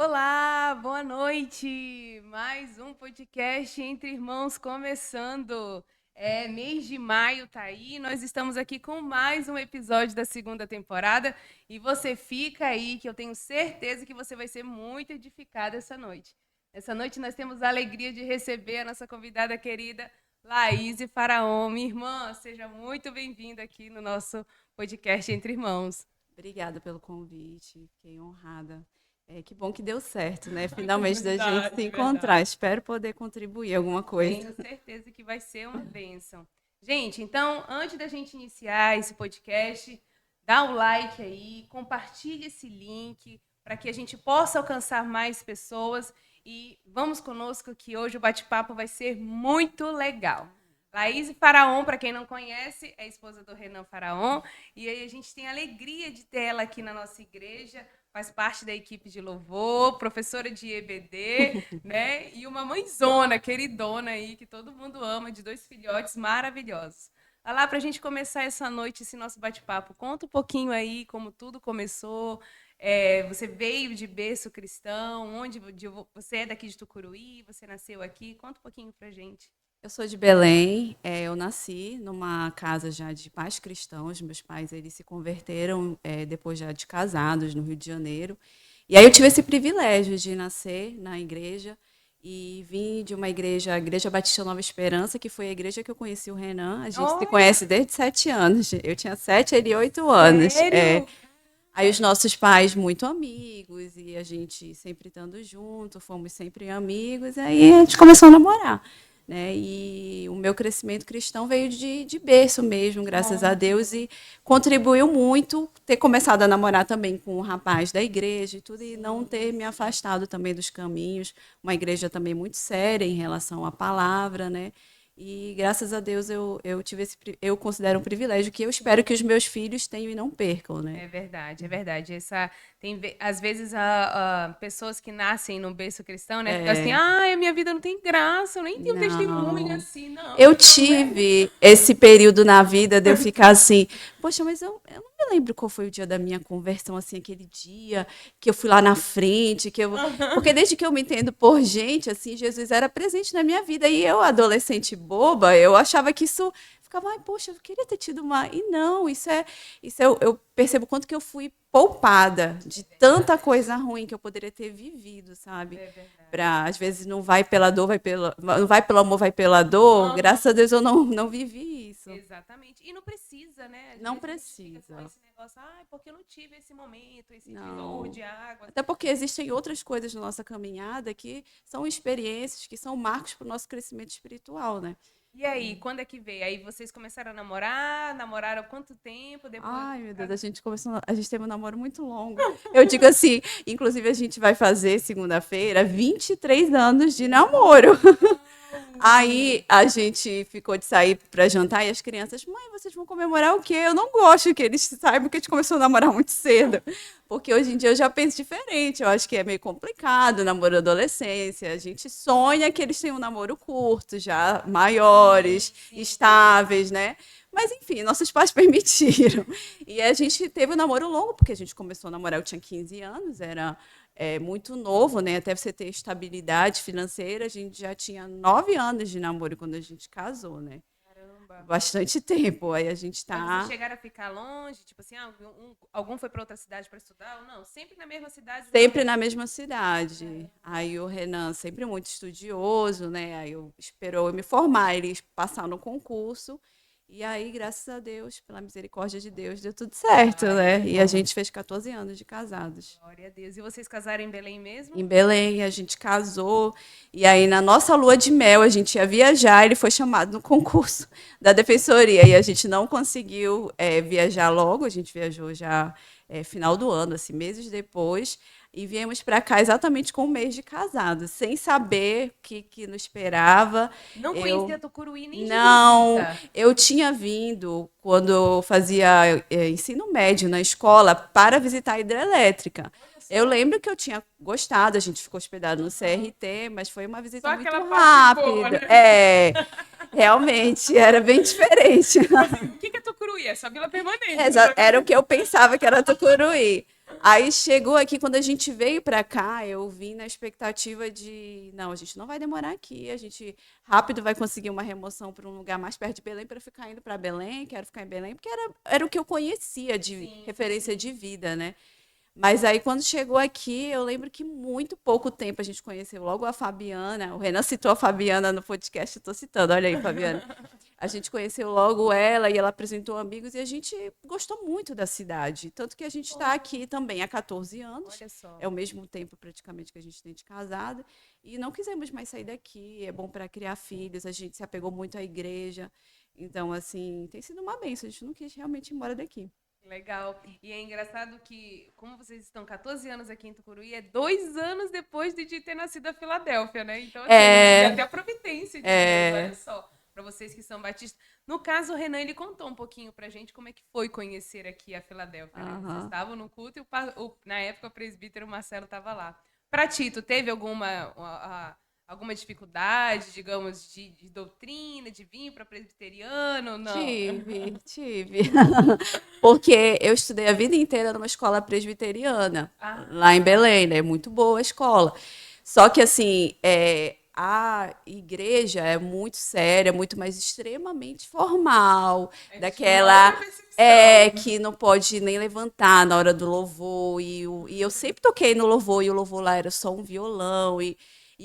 Olá, boa noite! Mais um podcast Entre Irmãos começando. Mês de maio tá aí, nós estamos aqui com mais um episódio da segunda temporada e você fica aí que eu tenho certeza que você vai ser muito edificado essa noite. Essa noite nós temos a alegria de receber a nossa convidada querida Laís Faraon. Minha irmã, seja muito bem-vinda aqui no nosso podcast Entre Irmãos. Obrigada pelo convite, fiquei honrada. Que bom que deu certo, né? Finalmente da gente se encontrar. Espero poder contribuir alguma coisa. Tenho certeza que vai ser uma bênção. Gente, então, antes da gente iniciar esse podcast, dá o like aí, compartilhe esse link para que a gente possa alcançar mais pessoas e vamos conosco que hoje o bate-papo vai ser muito legal. Laís Faraon, para quem não conhece, é a esposa do Renan Faraon, e aí a gente tem a alegria de ter ela aqui na nossa igreja, faz parte da equipe de louvor, professora de EBD, né? E uma mãezona, queridona aí, que todo mundo ama, de 2 filhotes maravilhosos. Vai lá para a gente começar essa noite, esse nosso bate-papo. Conta um pouquinho aí como tudo começou. Você veio de berço cristão, você é daqui de Tucuruí, você nasceu aqui. Conta um pouquinho pra gente. Eu sou de Belém, eu nasci numa casa já de pais cristãos. Meus pais eles se converteram depois já de casados no Rio de Janeiro. E aí eu tive esse privilégio de nascer na igreja e vim de uma igreja, a Igreja Batista Nova Esperança, que foi a igreja que eu conheci o Renan. A gente se Olha, conhece desde 7 anos. Eu tinha 7, ele 8 anos. sério? Aí os nossos pais muito amigos e a gente sempre estando junto, fomos sempre amigos, aí a gente começou a namorar, né? E o meu crescimento cristão veio de berço mesmo, graças a Deus, e contribuiu muito ter começado a namorar também com um rapaz da igreja e tudo, e não ter me afastado também dos caminhos, uma igreja também muito séria em relação à palavra, né? E graças a Deus eu tive eu considero um privilégio que eu espero que os meus filhos tenham e não percam, né? É verdade, é verdade. Às vezes pessoas que nascem no berço cristão, né, ficam assim, É, a minha vida não tem graça, eu nem tenho testemunho não. assim, não. Eu Não é? tive esse período na vida de eu ficar assim, poxa, mas eu não me lembro qual foi o dia da minha conversão, assim, aquele dia que eu fui lá na frente, porque desde que eu me entendo por gente, assim, Jesus era presente na minha vida e eu, adolescente boba, eu achava que isso ficava, ai, poxa, eu queria ter tido uma. E não, eu percebo quanto que eu fui poupada de tanta coisa ruim que eu poderia ter vivido, sabe? É verdade. Às vezes não vai pela dor, não vai pelo amor, vai pela dor. Aham. Graças a Deus eu não vivi isso. Exatamente. E não precisa, né? Às Não vezes a gente fica com precisa. esse negócio, porque eu não tive esse momento, esse divisor Não. de águas. Até porque existem outras coisas na nossa caminhada que são experiências, que são marcos para o nosso crescimento espiritual, né? E aí, quando é que veio? Aí vocês começaram a namorar? Namoraram quanto tempo? Depois. Ai, meu Deus, a gente teve um namoro muito longo. Eu digo assim, inclusive a gente vai fazer segunda-feira 23 anos de namoro. Aí a gente ficou de sair para jantar e as crianças, mãe, vocês vão comemorar o quê? Eu não gosto que eles saibam que a gente começou a namorar muito cedo. Porque hoje em dia eu já penso diferente. Eu acho que é meio complicado, namoro da adolescência. A gente sonha que eles tenham um namoro curto, já maiores, Sim, sim. estáveis, né? Mas enfim, nossos pais permitiram. E a gente teve um namoro longo, porque a gente começou a namorar, eu tinha 15 anos, era muito novo, né? Até você ter estabilidade financeira, a gente já tinha 9 anos de namoro quando a gente casou, né? Caramba. Bastante tempo. Aí a gente Mas vocês tá chegaram a ficar longe? Tipo assim, algum foi para outra cidade para estudar ou não? Sempre na mesma cidade, os sempre namoros. na mesma cidade. Aí o Renan, sempre muito estudioso, né? Aí eu esperou eu me formar, ele passar no concurso. E aí, graças a Deus, pela misericórdia de Deus, deu tudo certo, Ai, que né? E a bom. gente fez 14 anos de casados. Glória a Deus. E vocês casaram em Belém mesmo? Em Belém, a gente casou. E aí, na nossa lua de mel, a gente ia viajar. Ele foi chamado no concurso da defensoria. E a gente não conseguiu viajar logo. A gente viajou já final do ano, assim, meses depois. E viemos para cá exatamente com um mês de casado, sem saber o que nos esperava. Não Eu conhecia Tucuruí nem de não, visita. eu tinha vindo quando eu fazia ensino médio na escola para visitar a hidrelétrica. Olha Eu só. lembro que eu tinha gostado, a gente ficou hospedado no CRT, mas foi uma Só visita aquela muito parte boa, rápida. né? Realmente, era bem diferente. Tipo assim, o que é Tucuruí? É só Vila Permanente. Era o que eu pensava que era Tucuruí. Aí chegou aqui, quando a gente veio para cá, eu vim na expectativa de, não, a gente não vai demorar aqui, a gente rápido vai conseguir uma remoção para um lugar mais perto de Belém para ficar indo para Belém, quero ficar em Belém, porque era o que eu conhecia de referência de vida, né? Mas aí, quando chegou aqui, eu lembro que muito pouco tempo a gente conheceu logo a Fabiana. O Renan citou a Fabiana no podcast, eu estou citando, olha aí, Fabiana. A gente conheceu logo ela e ela apresentou amigos e a gente gostou muito da cidade. Tanto que a gente está aqui também há 14 anos. Olha só. É o mesmo tempo praticamente que a gente tem de casado. E não quisemos mais sair daqui. É bom para criar filhos. A gente se apegou muito à igreja. Então, assim, tem sido uma bênção. A gente não quis realmente ir embora daqui. Legal. E é engraçado que, como vocês estão 14 anos aqui em Tucuruí, é 2 anos depois de ter nascido a Filadélfia, né? Então, assim, até a providência de Deus, olha só, para vocês que são batistas. No caso, o Renan, ele contou um pouquinho pra gente como é que foi conhecer aqui a Filadélfia, né? Vocês estavam no culto e, na época, o presbítero Marcelo estava lá. Pra ti, tu teve alguma dificuldade, digamos, de doutrina, de vir para presbiteriano? Não. Tive. Porque eu estudei a vida inteira numa escola presbiteriana, lá em Belém, né? Muito boa a escola. Só que, assim, a igreja é muito séria, muito mais extremamente formal, daquela que não pode nem levantar na hora do louvor. E eu sempre toquei no louvor, e o louvor lá era só um violão. E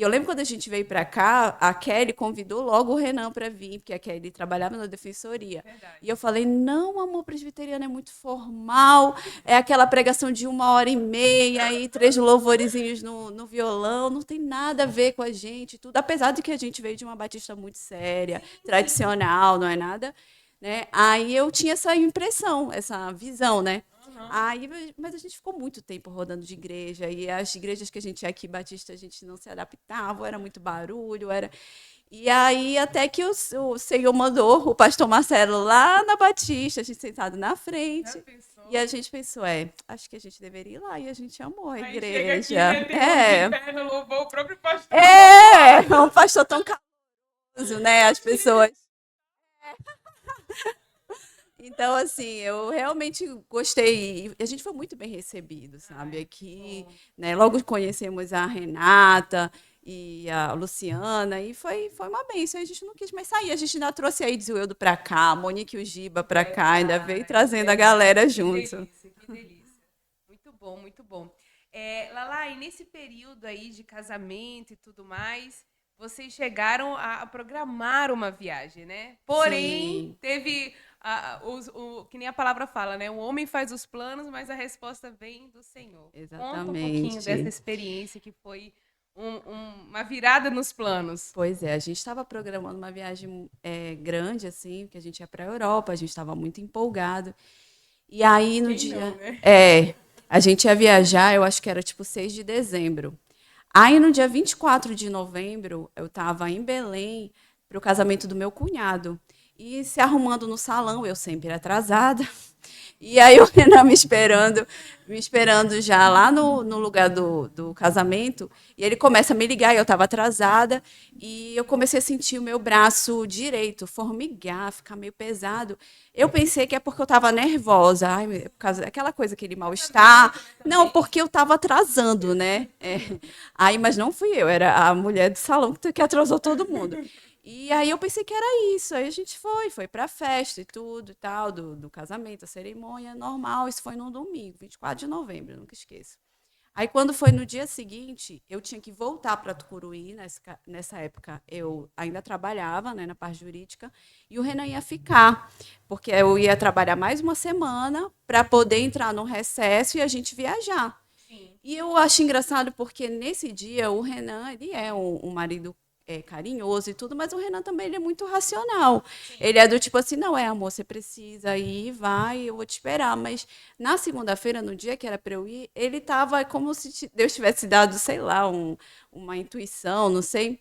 eu lembro quando a gente veio para cá, a Kelly convidou logo o Renan para vir, porque a Kelly trabalhava na defensoria. Verdade. E eu falei, não, amor, presbiteriano é muito formal, é aquela pregação de 1h30, e 3 louvorezinhos no violão, não tem nada a ver com a gente, tudo. Apesar de que a gente veio de uma batista muito séria, tradicional, não é nada, né? Aí eu tinha essa impressão, essa visão, né? Aí, mas a gente ficou muito tempo rodando de igreja, e as igrejas que a gente tinha aqui, Batista, a gente não se adaptava, era muito barulho, era... E aí, até que o Senhor mandou o pastor Marcelo lá na Batista, a gente sentado na frente, e a gente pensou, acho que a gente deveria ir lá, e a gente amou a igreja. Chega aqui, né, tem um louvou o próprio pastor. Um pastor tão caloroso, né, as pessoas... Então, assim, eu realmente gostei. A gente foi muito bem recebido, sabe? Aqui, né? Logo conhecemos a Renata e a Luciana, e foi uma bênção. A gente não quis mais sair. A gente ainda trouxe a Edzueldo para cá, a Monique e o Giba para cá, ainda veio trazendo a galera junto. Que delícia. Muito bom, muito bom. Lala, e nesse período aí de casamento e tudo mais, vocês chegaram a programar uma viagem, né? Porém, teve... que nem a palavra fala, né? O homem faz os planos, mas a resposta vem do Senhor. Exatamente. Conta um pouquinho dessa experiência que foi uma virada nos planos. Pois é, a gente estava programando uma viagem grande, assim, que a gente ia para a Europa, a gente estava muito empolgado. E aí, no dia... Não, né? A gente ia viajar, eu acho que era tipo 6 de dezembro. Aí, no dia 24 de novembro, eu estava em Belém para o casamento do meu cunhado. E se arrumando no salão, eu sempre atrasada. E aí o Renan me esperando já lá no lugar do casamento. E ele começa a me ligar, e eu estava atrasada. E eu comecei a sentir o meu braço direito formigar, ficar meio pesado. Eu pensei que é porque eu estava nervosa. Ai, por causa daquela coisa, aquele mal-estar. Não, porque eu estava atrasando, né? Aí, mas não fui eu, era a mulher do salão que atrasou todo mundo. E aí eu pensei que era isso. Aí a gente foi para a festa e tudo e tal, do casamento, a cerimônia normal. Isso foi no domingo, 24 de novembro, nunca esqueço. Aí quando foi no dia seguinte, eu tinha que voltar para Tucuruí. Nessa época eu ainda trabalhava, né, na parte jurídica, e o Renan ia ficar, porque eu ia trabalhar mais uma semana para poder entrar no recesso e a gente viajar. Sim. E eu acho engraçado porque nesse dia o Renan, ele é um marido carinhoso e tudo, mas o Renan também ele é muito racional. Sim. Ele é do tipo assim, não, amor, você precisa ir, vai, eu vou te esperar. Mas na segunda-feira, no dia que era para eu ir, ele estava como se Deus tivesse dado, sei lá, uma intuição, não sei,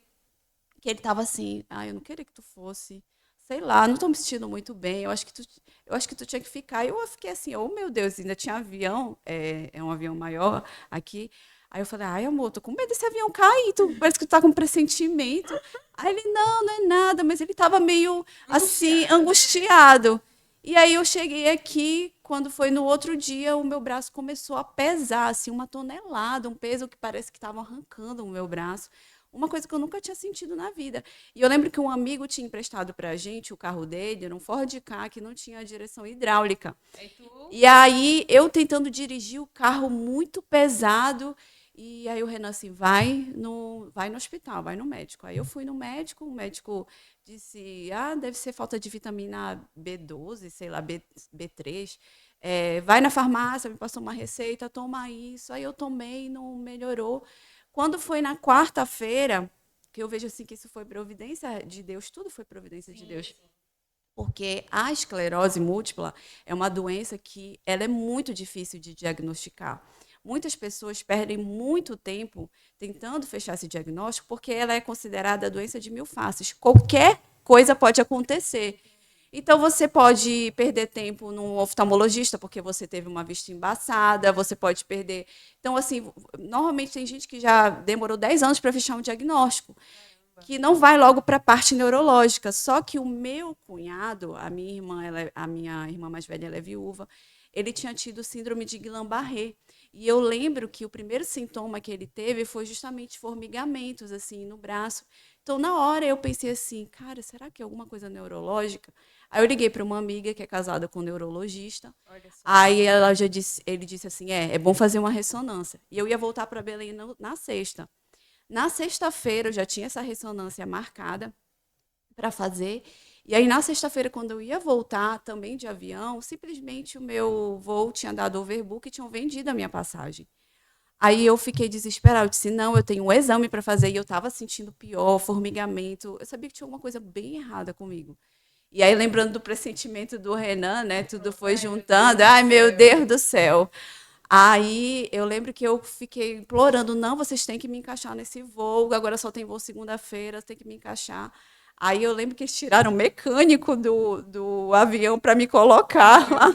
que ele estava assim, eu não queria que tu fosse, sei lá, não estou me sentindo muito bem, eu acho que tu tinha que ficar. E eu fiquei assim, oh meu Deus, ainda tinha avião, é um avião maior aqui. Aí eu falei, amor, tô com medo desse avião cair, parece que tu tá com um pressentimento. Aí ele, não é nada, mas ele tava meio, assim, angustiado. E aí eu cheguei aqui, quando foi no outro dia, o meu braço começou a pesar, assim, 1 tonelada, um peso que parece que estava arrancando o meu braço. Uma coisa que eu nunca tinha sentido na vida. E eu lembro que um amigo tinha emprestado para a gente o carro dele, era um Ford Ka, que não tinha direção hidráulica. E aí, eu tentando dirigir o carro muito pesado, e aí o Renan assim, vai no hospital, vai no médico. Aí eu fui no médico, o médico disse, deve ser falta de vitamina B12, sei lá, B3. Vai na farmácia, me passou uma receita, toma isso. Aí eu tomei, não melhorou. Quando foi na quarta-feira, que eu vejo assim que isso foi providência de Deus, tudo foi providência de Deus. Porque a esclerose múltipla é uma doença que ela é muito difícil de diagnosticar. Muitas pessoas perdem muito tempo tentando fechar esse diagnóstico porque ela é considerada a doença de 1000 faces. Qualquer coisa pode acontecer. Então, você pode perder tempo num oftalmologista porque você teve uma vista embaçada, você pode perder... Então, assim, normalmente tem gente que já demorou 10 anos para fechar um diagnóstico, que não vai logo para a parte neurológica. Só que o meu cunhado, a minha irmã mais velha, ela é viúva, ele tinha tido síndrome de Guillain-Barré. E eu lembro que o primeiro sintoma que ele teve foi justamente formigamentos assim no braço. Então, na hora, eu pensei assim, cara, será que é alguma coisa neurológica? Aí eu liguei para uma amiga que é casada com um neurologista. Aí ele disse assim, é bom fazer uma ressonância. E eu ia voltar para Belém na sexta. Na sexta-feira, eu já tinha essa ressonância marcada para fazer. E aí, na sexta-feira, quando eu ia voltar, também de avião, simplesmente o meu voo tinha dado overbook e tinham vendido a minha passagem. Aí eu fiquei desesperada. Eu disse, não, eu tenho um exame para fazer. E eu estava sentindo pior, formigamento. Eu sabia que tinha alguma coisa bem errada comigo. E aí, lembrando do pressentimento do Renan, né? Tudo foi juntando. Ai, meu Deus do céu. Aí eu lembro que eu fiquei implorando, não, vocês têm que me encaixar nesse voo, agora só tem voo segunda-feira, tem que me encaixar. Aí eu lembro que eles tiraram o mecânico do avião para me colocar lá.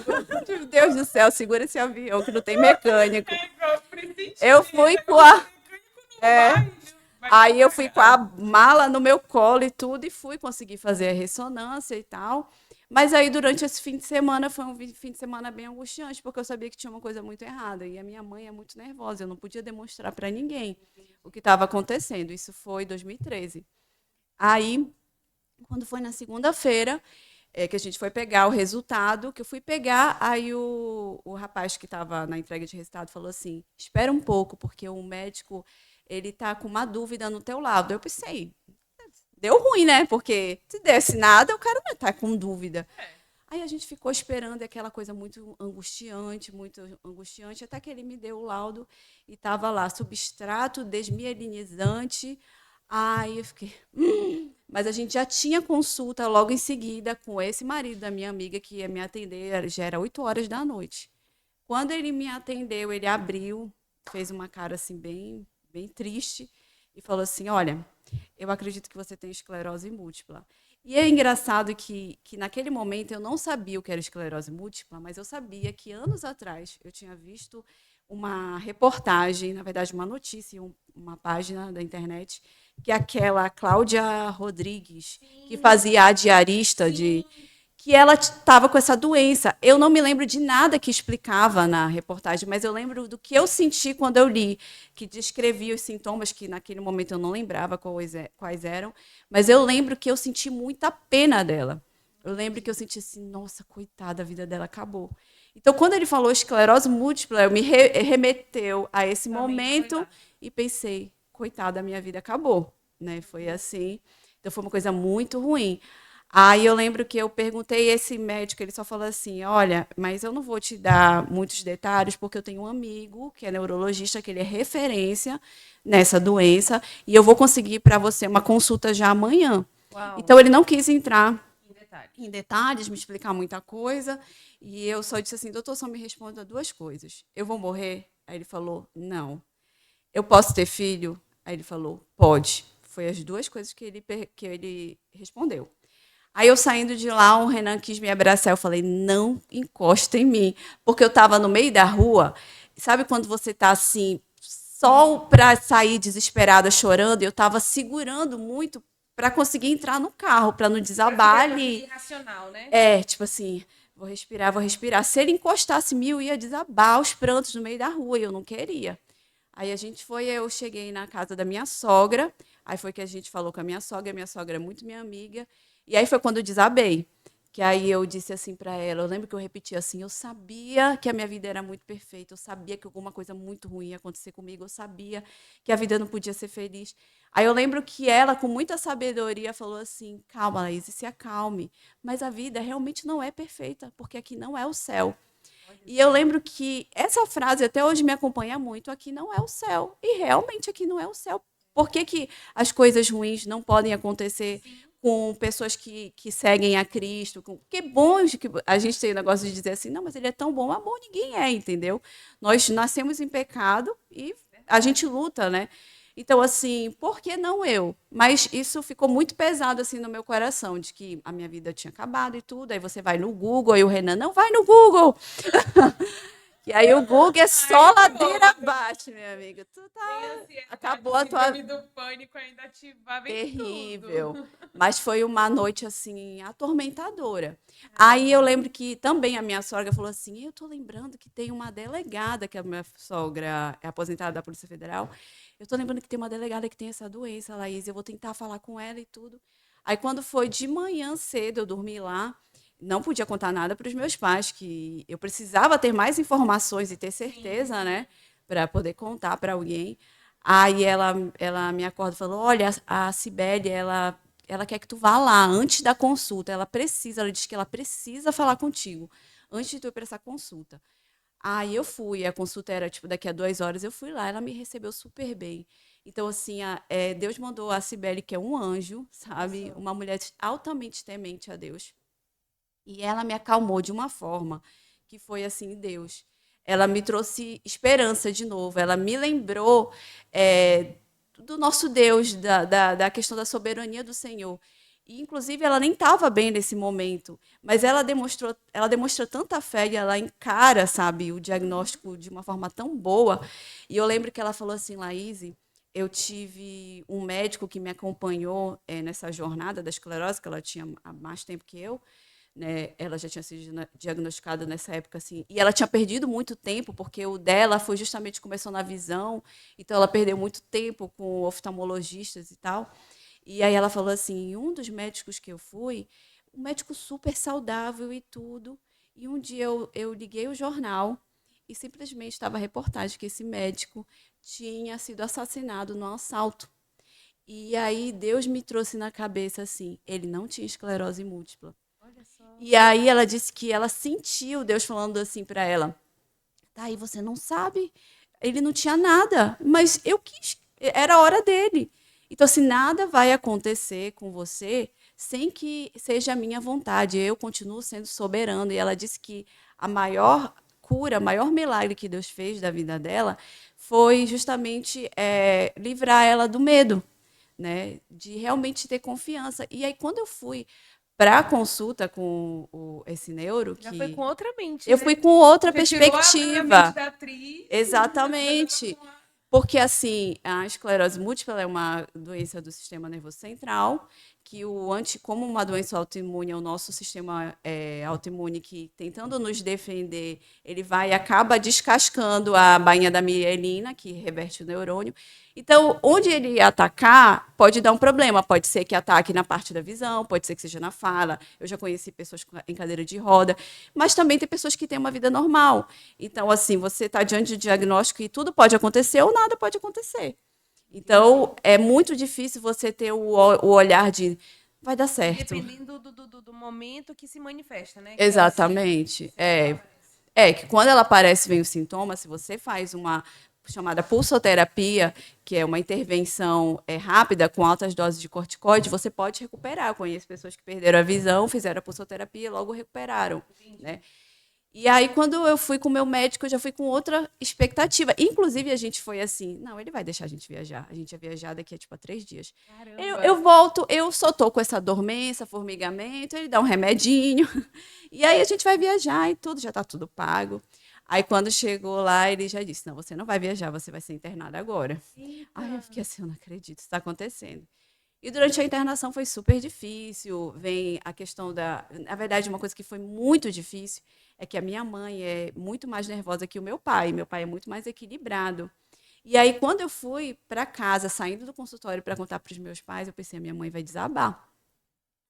Meu Deus do céu, segura esse avião que não tem mecânico. Eu fui com a... Aí eu fui com a mala no meu colo e tudo, e fui conseguir fazer a ressonância e tal. Mas aí, durante esse fim de semana, foi um fim de semana bem angustiante, porque eu sabia que tinha uma coisa muito errada. E a minha mãe é muito nervosa, eu não podia demonstrar para ninguém o que estava acontecendo. Isso foi em 2013. Aí, quando foi na segunda-feira, que a gente foi pegar o resultado, que eu fui pegar, aí o rapaz que estava na entrega de resultado falou assim, espera um pouco, porque o médico ele está com uma dúvida no teu lado. Eu pensei, deu ruim, né? Porque se desse nada, o cara não está com dúvida. Aí a gente ficou esperando aquela coisa muito angustiante, até que ele me deu o laudo e estava lá, substrato desmielinizante. Aí eu fiquei... Mas a gente já tinha consulta logo em seguida com esse marido da minha amiga que ia me atender, já era 8 horas da noite. Quando ele me atendeu, ele abriu, fez uma cara assim bem triste e falou assim, olha, eu acredito que você tem esclerose múltipla. E é engraçado que naquele momento eu não sabia o que era esclerose múltipla, mas eu sabia que anos atrás eu tinha visto uma reportagem, na verdade uma notícia, uma página da internet, que é aquela Cláudia Rodrigues, que fazia a diarista, que ela estava com essa doença. Eu não me lembro de nada que explicava na reportagem, mas eu lembro do que eu senti quando eu li, que descrevia os sintomas, que naquele momento eu não lembrava quais eram, mas eu lembro que eu senti muita pena dela. Eu lembro que eu senti assim, nossa, coitada, a vida dela acabou. Então, quando ele falou esclerose múltipla, eu me remeteu a esse momento e pensei, coitada, a minha vida acabou. Né? Foi assim. Então, foi uma coisa muito ruim. Aí eu lembro que eu perguntei a esse médico, ele só falou assim, olha, mas eu não vou te dar muitos detalhes, porque eu tenho um amigo que é neurologista, que ele é referência nessa doença, e eu vou conseguir para você uma consulta já amanhã. Uau. Então, ele não quis entrar em detalhes, me explicar muita coisa, e eu só disse assim, doutor, só me responda 2 coisas. Eu vou morrer? Aí ele falou, não. Eu posso ter filho? Aí ele falou, pode. Foi as 2 coisas que ele respondeu. Aí eu saindo de lá, o Renan quis me abraçar. Eu falei, não encosta em mim. Porque eu estava no meio da rua. Sabe quando você está assim, só para sair desesperada, chorando? Eu estava segurando muito para conseguir entrar no carro, para não desabar ali. Irracional, né? Tipo assim, Vou respirar, vou respirar. Se ele encostasse em mim, eu ia desabar os prantos no meio da rua, e eu não queria. Aí eu cheguei na casa da minha sogra, aí foi que a gente falou com a minha sogra é muito minha amiga, e aí foi quando eu desabei. Que aí eu disse assim para ela, eu lembro que eu repeti assim, eu sabia que a minha vida era muito perfeita, eu sabia que alguma coisa muito ruim ia acontecer comigo, eu sabia que a vida não podia ser feliz. Aí eu lembro que ela, com muita sabedoria, falou assim, calma, Laís, se acalme, mas a vida realmente não é perfeita, porque aqui não é o céu. E eu lembro que essa frase até hoje me acompanha muito, aqui não é o céu, e realmente aqui não é o céu. Por que, que as coisas ruins não podem acontecer com pessoas que seguem a Cristo? Que bom que a gente tem o negócio de dizer assim, não, mas ele é tão bom, amor, ninguém é, entendeu? Nós nascemos em pecado e a gente luta, né? Então, assim, por que não eu? Mas isso ficou muito pesado assim no meu coração, de que a minha vida tinha acabado e tudo. Aí você vai no Google, aí o Renan, não vai no Google. E aí o Google é só ladeira abaixo, minha amiga. Tu tá... Acabou a tua... do pânico ainda ativava Terrível. Mas foi uma noite, assim, atormentadora. Aí eu lembro que também a minha sogra falou assim, eu tô lembrando que tem uma delegada, que a minha sogra é aposentada da Polícia Federal, eu tô lembrando que tem uma delegada que tem essa doença, Laís, eu vou tentar falar com ela e tudo. Aí quando foi de manhã cedo, eu dormi lá, não podia contar nada para os meus pais, que eu precisava ter mais informações e ter certeza, né, para poder contar para alguém. Aí ela me acorda e falou: Olha, a Cibele, ela quer que tu vá lá antes da consulta. Ela diz que ela precisa falar contigo antes de tu ir para essa consulta. Aí eu fui, a consulta era tipo daqui a 2 horas, eu fui lá, ela me recebeu super bem. Então, assim, Deus mandou a Cibele, que é um anjo, sabe? Uma mulher altamente temente a Deus. E ela me acalmou de uma forma que foi assim, Deus. Ela me trouxe esperança de novo. Ela me lembrou do nosso Deus, da questão da soberania do Senhor. E, inclusive, ela nem estava bem nesse momento, mas ela demonstra tanta fé e ela encara, sabe, o diagnóstico de uma forma tão boa. E eu lembro que ela falou assim, Laís, eu tive um médico que me acompanhou nessa jornada da esclerose, que ela tinha há mais tempo que eu, né? Ela já tinha sido diagnosticada nessa época, assim, e ela tinha perdido muito tempo, porque o dela foi justamente começou na visão, então ela perdeu muito tempo com oftalmologistas e tal. E aí ela falou assim, um dos médicos que eu fui, um médico super saudável e tudo, e um dia eu liguei o jornal e simplesmente estava a reportagem que esse médico tinha sido assassinado num assalto. E aí Deus me trouxe na cabeça assim, ele não tinha esclerose múltipla. E aí ela disse que ela sentiu Deus falando assim para ela: "Tá aí, você não sabe? Ele não tinha nada, mas eu quis, era a hora dele. Então, assim, nada vai acontecer com você sem que seja a minha vontade. Eu continuo sendo soberano." E ela disse que a maior cura, o maior milagre que Deus fez da vida dela foi justamente livrar ela do medo, né? De realmente ter confiança. E aí, quando eu fui para a consulta com esse neuro, Já foi com outra mente, eu né? fui com outra Você tirou a mente perspectiva. da atriz. Exatamente. Porque, assim, a esclerose múltipla é uma doença do sistema nervoso central, que como uma doença autoimune, é o nosso sistema autoimune que, tentando nos defender, ele vai e acaba descascando a bainha da mielina, que reverte o neurônio. Então, onde ele atacar, pode dar um problema. Pode ser que ataque na parte da visão, pode ser que seja na fala. Eu já conheci pessoas em cadeira de roda, mas também tem pessoas que têm uma vida normal. Então, assim, você está diante de diagnóstico e tudo pode acontecer ou nada pode acontecer. Então, é muito difícil você ter o olhar de vai dar certo. Dependendo do momento que se manifesta, né? Exatamente. Que quando ela aparece, vem os sintomas, se você faz uma chamada pulsoterapia, que é uma intervenção rápida com altas doses de corticoide, você pode recuperar. Eu conheço pessoas que perderam a visão, fizeram a pulsoterapia e logo recuperaram, né? E aí, quando eu fui com o meu médico, eu já fui com outra expectativa. Inclusive, a gente foi assim, não, ele vai deixar a gente viajar. A gente ia viajar daqui a, tipo, a 3 dias. Eu volto, eu só tô com essa dormência, formigamento, ele dá um remedinho. E aí a gente vai viajar e tudo, já está tudo pago. Aí, quando chegou lá, ele já disse, não, você não vai viajar, você vai ser internada agora. Aí eu fiquei assim, eu não acredito, isso está acontecendo. E durante a internação foi super difícil. Vem a questão da. Na verdade, uma coisa que foi muito difícil é que a minha mãe é muito mais nervosa que o meu pai. Meu pai é muito mais equilibrado. E aí, quando eu fui para casa, saindo do consultório para contar para os meus pais, eu pensei, a minha mãe vai desabar.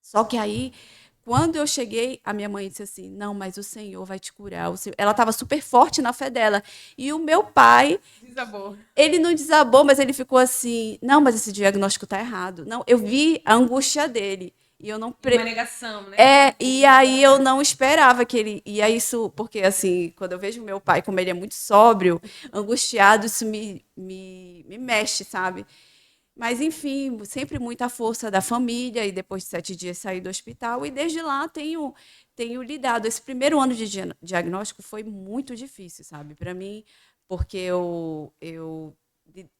Só que aí, quando eu cheguei, a minha mãe disse assim: Não, mas o Senhor vai te curar. Ela estava super forte na fé dela. E o meu pai, Desabou. ele não desabou, mas ele ficou assim: Não, mas esse diagnóstico está errado. Não, eu vi a angústia dele. E eu não. Uma negação, né? E aí eu não esperava que ele. E é isso, porque assim, quando eu vejo meu pai, como ele é muito sóbrio, angustiado, isso me mexe, sabe? Mas, enfim, sempre muita força da família, e depois de 7 dias saí do hospital, e desde lá tenho lidado. Esse primeiro ano de diagnóstico foi muito difícil, sabe, para mim, porque eu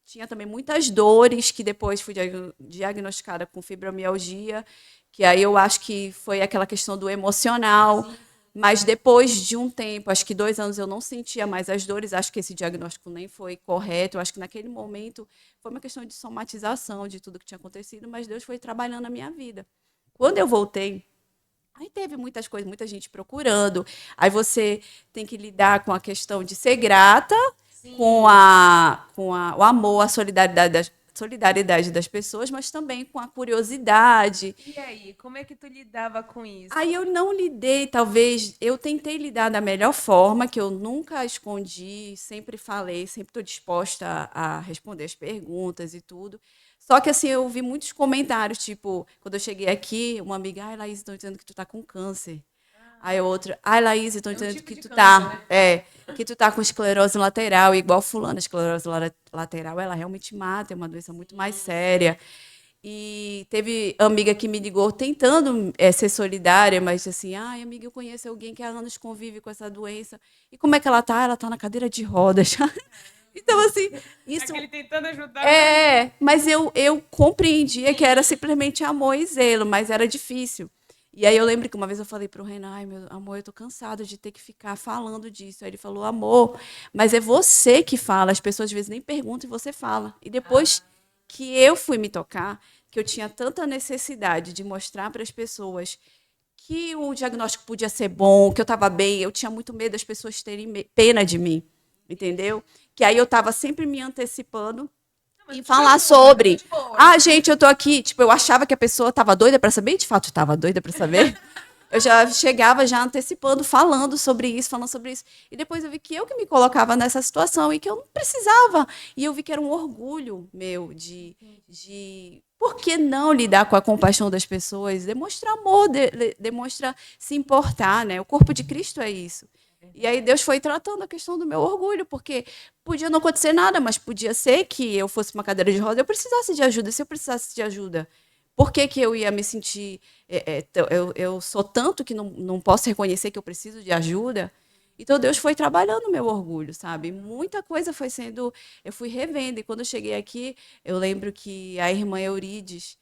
tinha também muitas dores, que depois fui diagnosticada com fibromialgia, que aí eu acho que foi aquela questão do emocional. Sim. Mas depois de um tempo, acho que 2 anos, eu não sentia mais as dores, acho que esse diagnóstico nem foi correto, eu acho que naquele momento foi uma questão de somatização de tudo que tinha acontecido, mas Deus foi trabalhando na minha vida. Quando eu voltei, aí teve muitas coisas, muita gente procurando, aí você tem que lidar com a questão de ser grata, Sim. com o amor, a solidariedade das pessoas, mas também com a curiosidade. E aí, como é que tu lidava com isso? Aí eu não lidei, talvez, eu tentei lidar da melhor forma, que eu nunca escondi, sempre falei, sempre estou disposta a responder as perguntas e tudo. Só que assim, eu vi muitos comentários, tipo, quando eu cheguei aqui, uma amiga, ai, Laís, estão dizendo que tu tá com câncer. Aí outra, ai, Laís, estão É um dizendo tipo de câncer, tá, né? que tu tá com esclerose lateral, igual fulano, a esclerose lateral, ela realmente mata, é uma doença muito mais Sim. séria. E teve amiga que me ligou tentando ser solidária, mas assim, ai, amiga, eu conheço alguém que há anos convive com essa doença. E como é que ela tá? Ela tá na cadeira de rodas. Então, assim, isso Aquele tentando ajudar, mas mas eu compreendia que era simplesmente amor e zelo, mas era difícil. E aí eu lembro que uma vez eu falei para o Renan, ai, meu amor, eu tô cansado de ter que ficar falando disso. Aí ele falou, amor, mas é você que fala, as pessoas às vezes nem perguntam e você fala. E depois que eu fui me tocar, que eu tinha tanta necessidade de mostrar para as pessoas que o diagnóstico podia ser bom, que eu estava bem, eu tinha muito medo das pessoas terem pena de mim, entendeu? Que aí eu estava sempre me antecipando não, mas e tu foi falar boa, tu foi sobre. de boa. Ah, gente, eu tô aqui. Tipo, eu achava que a pessoa estava doida para saber, e de fato estava doida para saber. Eu já chegava já antecipando, falando sobre isso, falando sobre isso. E depois eu vi que eu que me colocava nessa situação e que eu não precisava. E eu vi que era um orgulho meu de por que não lidar com a compaixão das pessoas? Demonstrar amor, demonstrar se importar, né? O corpo de Cristo é isso. E aí Deus foi tratando a questão do meu orgulho, porque podia não acontecer nada, mas podia ser que eu fosse uma cadeira de roda e eu precisasse de ajuda. E se eu precisasse de ajuda, por que, que eu ia me sentir. Eu sou tanto que não posso reconhecer que eu preciso de ajuda. Então Deus foi trabalhando o meu orgulho, sabe? Muita coisa foi sendo. Eu fui revendo. E quando eu cheguei aqui, eu lembro que a irmã Eurides,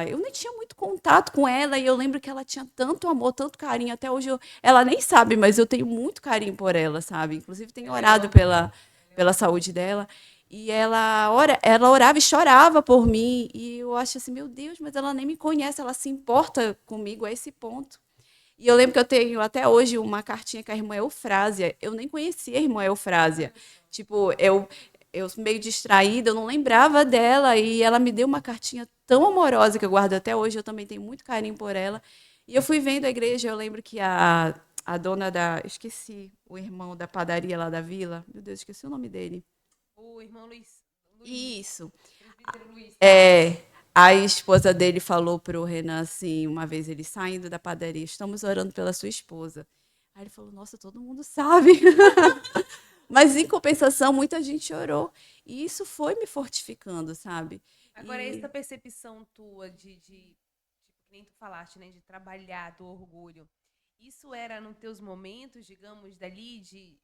eu nem tinha muito contato com ela, e eu lembro que ela tinha tanto amor, tanto carinho. Até hoje ela nem sabe, mas eu tenho muito carinho por ela, sabe? Inclusive tenho orado pela saúde dela. E ela orava e chorava por mim. E eu acho assim, meu Deus, mas ela nem me conhece, ela se importa comigo a esse ponto. E eu lembro que eu tenho até hoje uma cartinha com a irmã Eufrásia. Eu nem conhecia a irmã Eufrásia. Tipo, eu meio distraída, eu não lembrava dela. E ela me deu uma cartinha tão amorosa que eu guardo até hoje. Eu também tenho muito carinho por ela. E eu fui vendo a igreja, eu lembro que a dona da. Esqueci o irmão da padaria lá da vila. Meu Deus, esqueci o nome dele. O irmão Luiz. Isso. Presbítero Luiz. É, a esposa dele falou pro Renan assim, uma vez ele saindo da padaria, estamos orando pela sua esposa. Aí ele falou, nossa, todo mundo sabe. Mas em compensação, muita gente orou. E isso foi me fortificando, sabe? Agora, essa E percepção tua tipo, que nem tu falaste, né, de trabalhar do orgulho, isso era nos teus momentos, digamos, dali de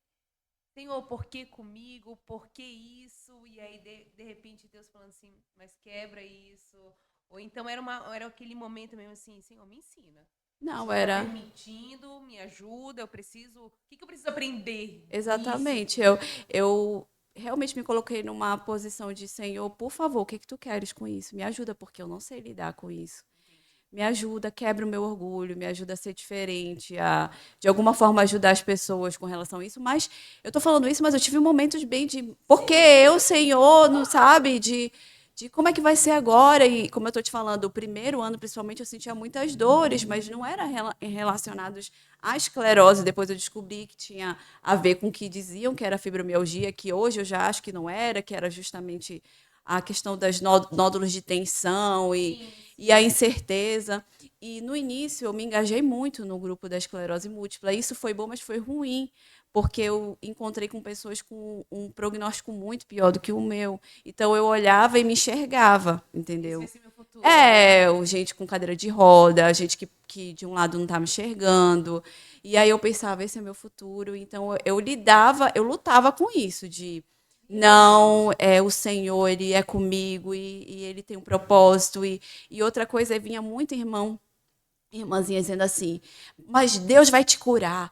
Senhor, por que comigo? Por que isso? E aí, de repente, Deus falando assim, mas quebra isso. Ou então era aquele momento mesmo assim, Senhor, me ensina. não Isso está era permitindo, me ajuda, eu preciso. O que eu preciso aprender nisso? exatamente. Eu realmente me coloquei numa posição de Senhor, por favor, o que que tu queres com isso? Me ajuda, porque eu não sei lidar com isso. Me ajuda, quebra o meu orgulho, me ajuda a ser diferente, a de alguma forma ajudar as pessoas com relação a isso. Mas eu estou falando isso, mas eu tive momentos bem de porque eu, Senhor, não sabe, de como é que vai ser agora. E como eu estou te falando, o primeiro ano, principalmente, eu sentia muitas dores, mas não eram relacionados à esclerose. Depois eu descobri que tinha a ver com o que diziam que era fibromialgia, que hoje eu já acho que não era, que era justamente a questão das nódulos de tensão e a incerteza. E no início eu me engajei muito no grupo da esclerose múltipla. Isso foi bom, mas foi ruim, porque eu encontrei com pessoas com um prognóstico muito pior do que o meu. Então eu olhava e me enxergava, Esse entendeu? vai ser meu futuro. Gente com cadeira de roda, gente que de um lado não estava me enxergando. E aí eu pensava, esse é meu futuro. Então eu lutava com isso, de não, o Senhor, Ele é comigo e Ele tem um propósito. E outra coisa, vinha muito irmãzinha dizendo assim, mas Deus vai te curar.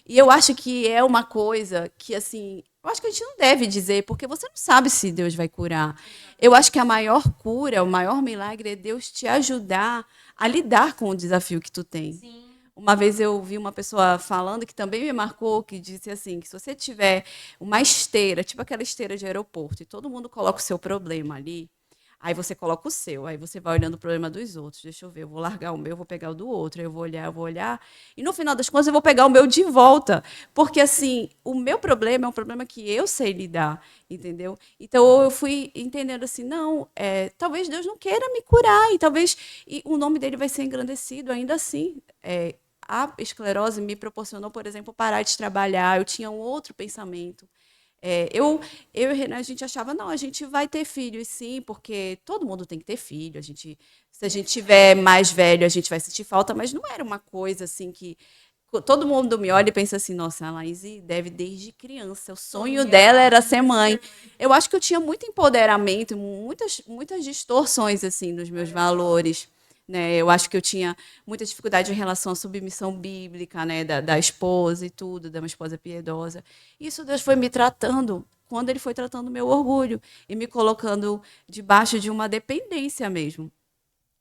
E eu acho que é uma coisa que, assim, eu acho que a gente não deve dizer, porque você não sabe se Deus vai curar. Eu acho que a maior cura, o maior milagre é Deus te ajudar a lidar com o desafio que tu tem. Sim. Uma vez eu vi uma pessoa falando que também me marcou, que disse assim, que se você tiver uma esteira, tipo aquela esteira de aeroporto, e todo mundo coloca o seu problema ali, aí você coloca o seu, aí você vai olhando o problema dos outros. Deixa eu ver, eu vou largar o meu, vou pegar o do outro, aí eu vou olhar, e no final das contas eu vou pegar o meu de volta, porque assim, o meu problema é um problema que eu sei lidar, entendeu? Então eu fui entendendo assim, não, talvez Deus não queira me curar, e talvez o nome dele vai ser engrandecido ainda assim. A esclerose me proporcionou, por exemplo, parar de trabalhar. Eu tinha um outro pensamento. Eu e o Renan, a gente achava, não, a gente vai ter filhos, sim, porque todo mundo tem que ter filho. Se a gente tiver mais velho, a gente vai sentir falta, mas não era uma coisa assim que todo mundo me olha e pensa assim, nossa, a Laís deve desde criança, o sonho dela era ser mãe. Eu acho que eu tinha muito empoderamento, muitas distorções assim nos meus valores. Né? Eu acho que eu tinha muita dificuldade em relação à submissão bíblica, né? Da esposa e tudo, da uma esposa piedosa. Isso Deus foi me tratando quando Ele foi tratando o meu orgulho e me colocando debaixo de uma dependência mesmo.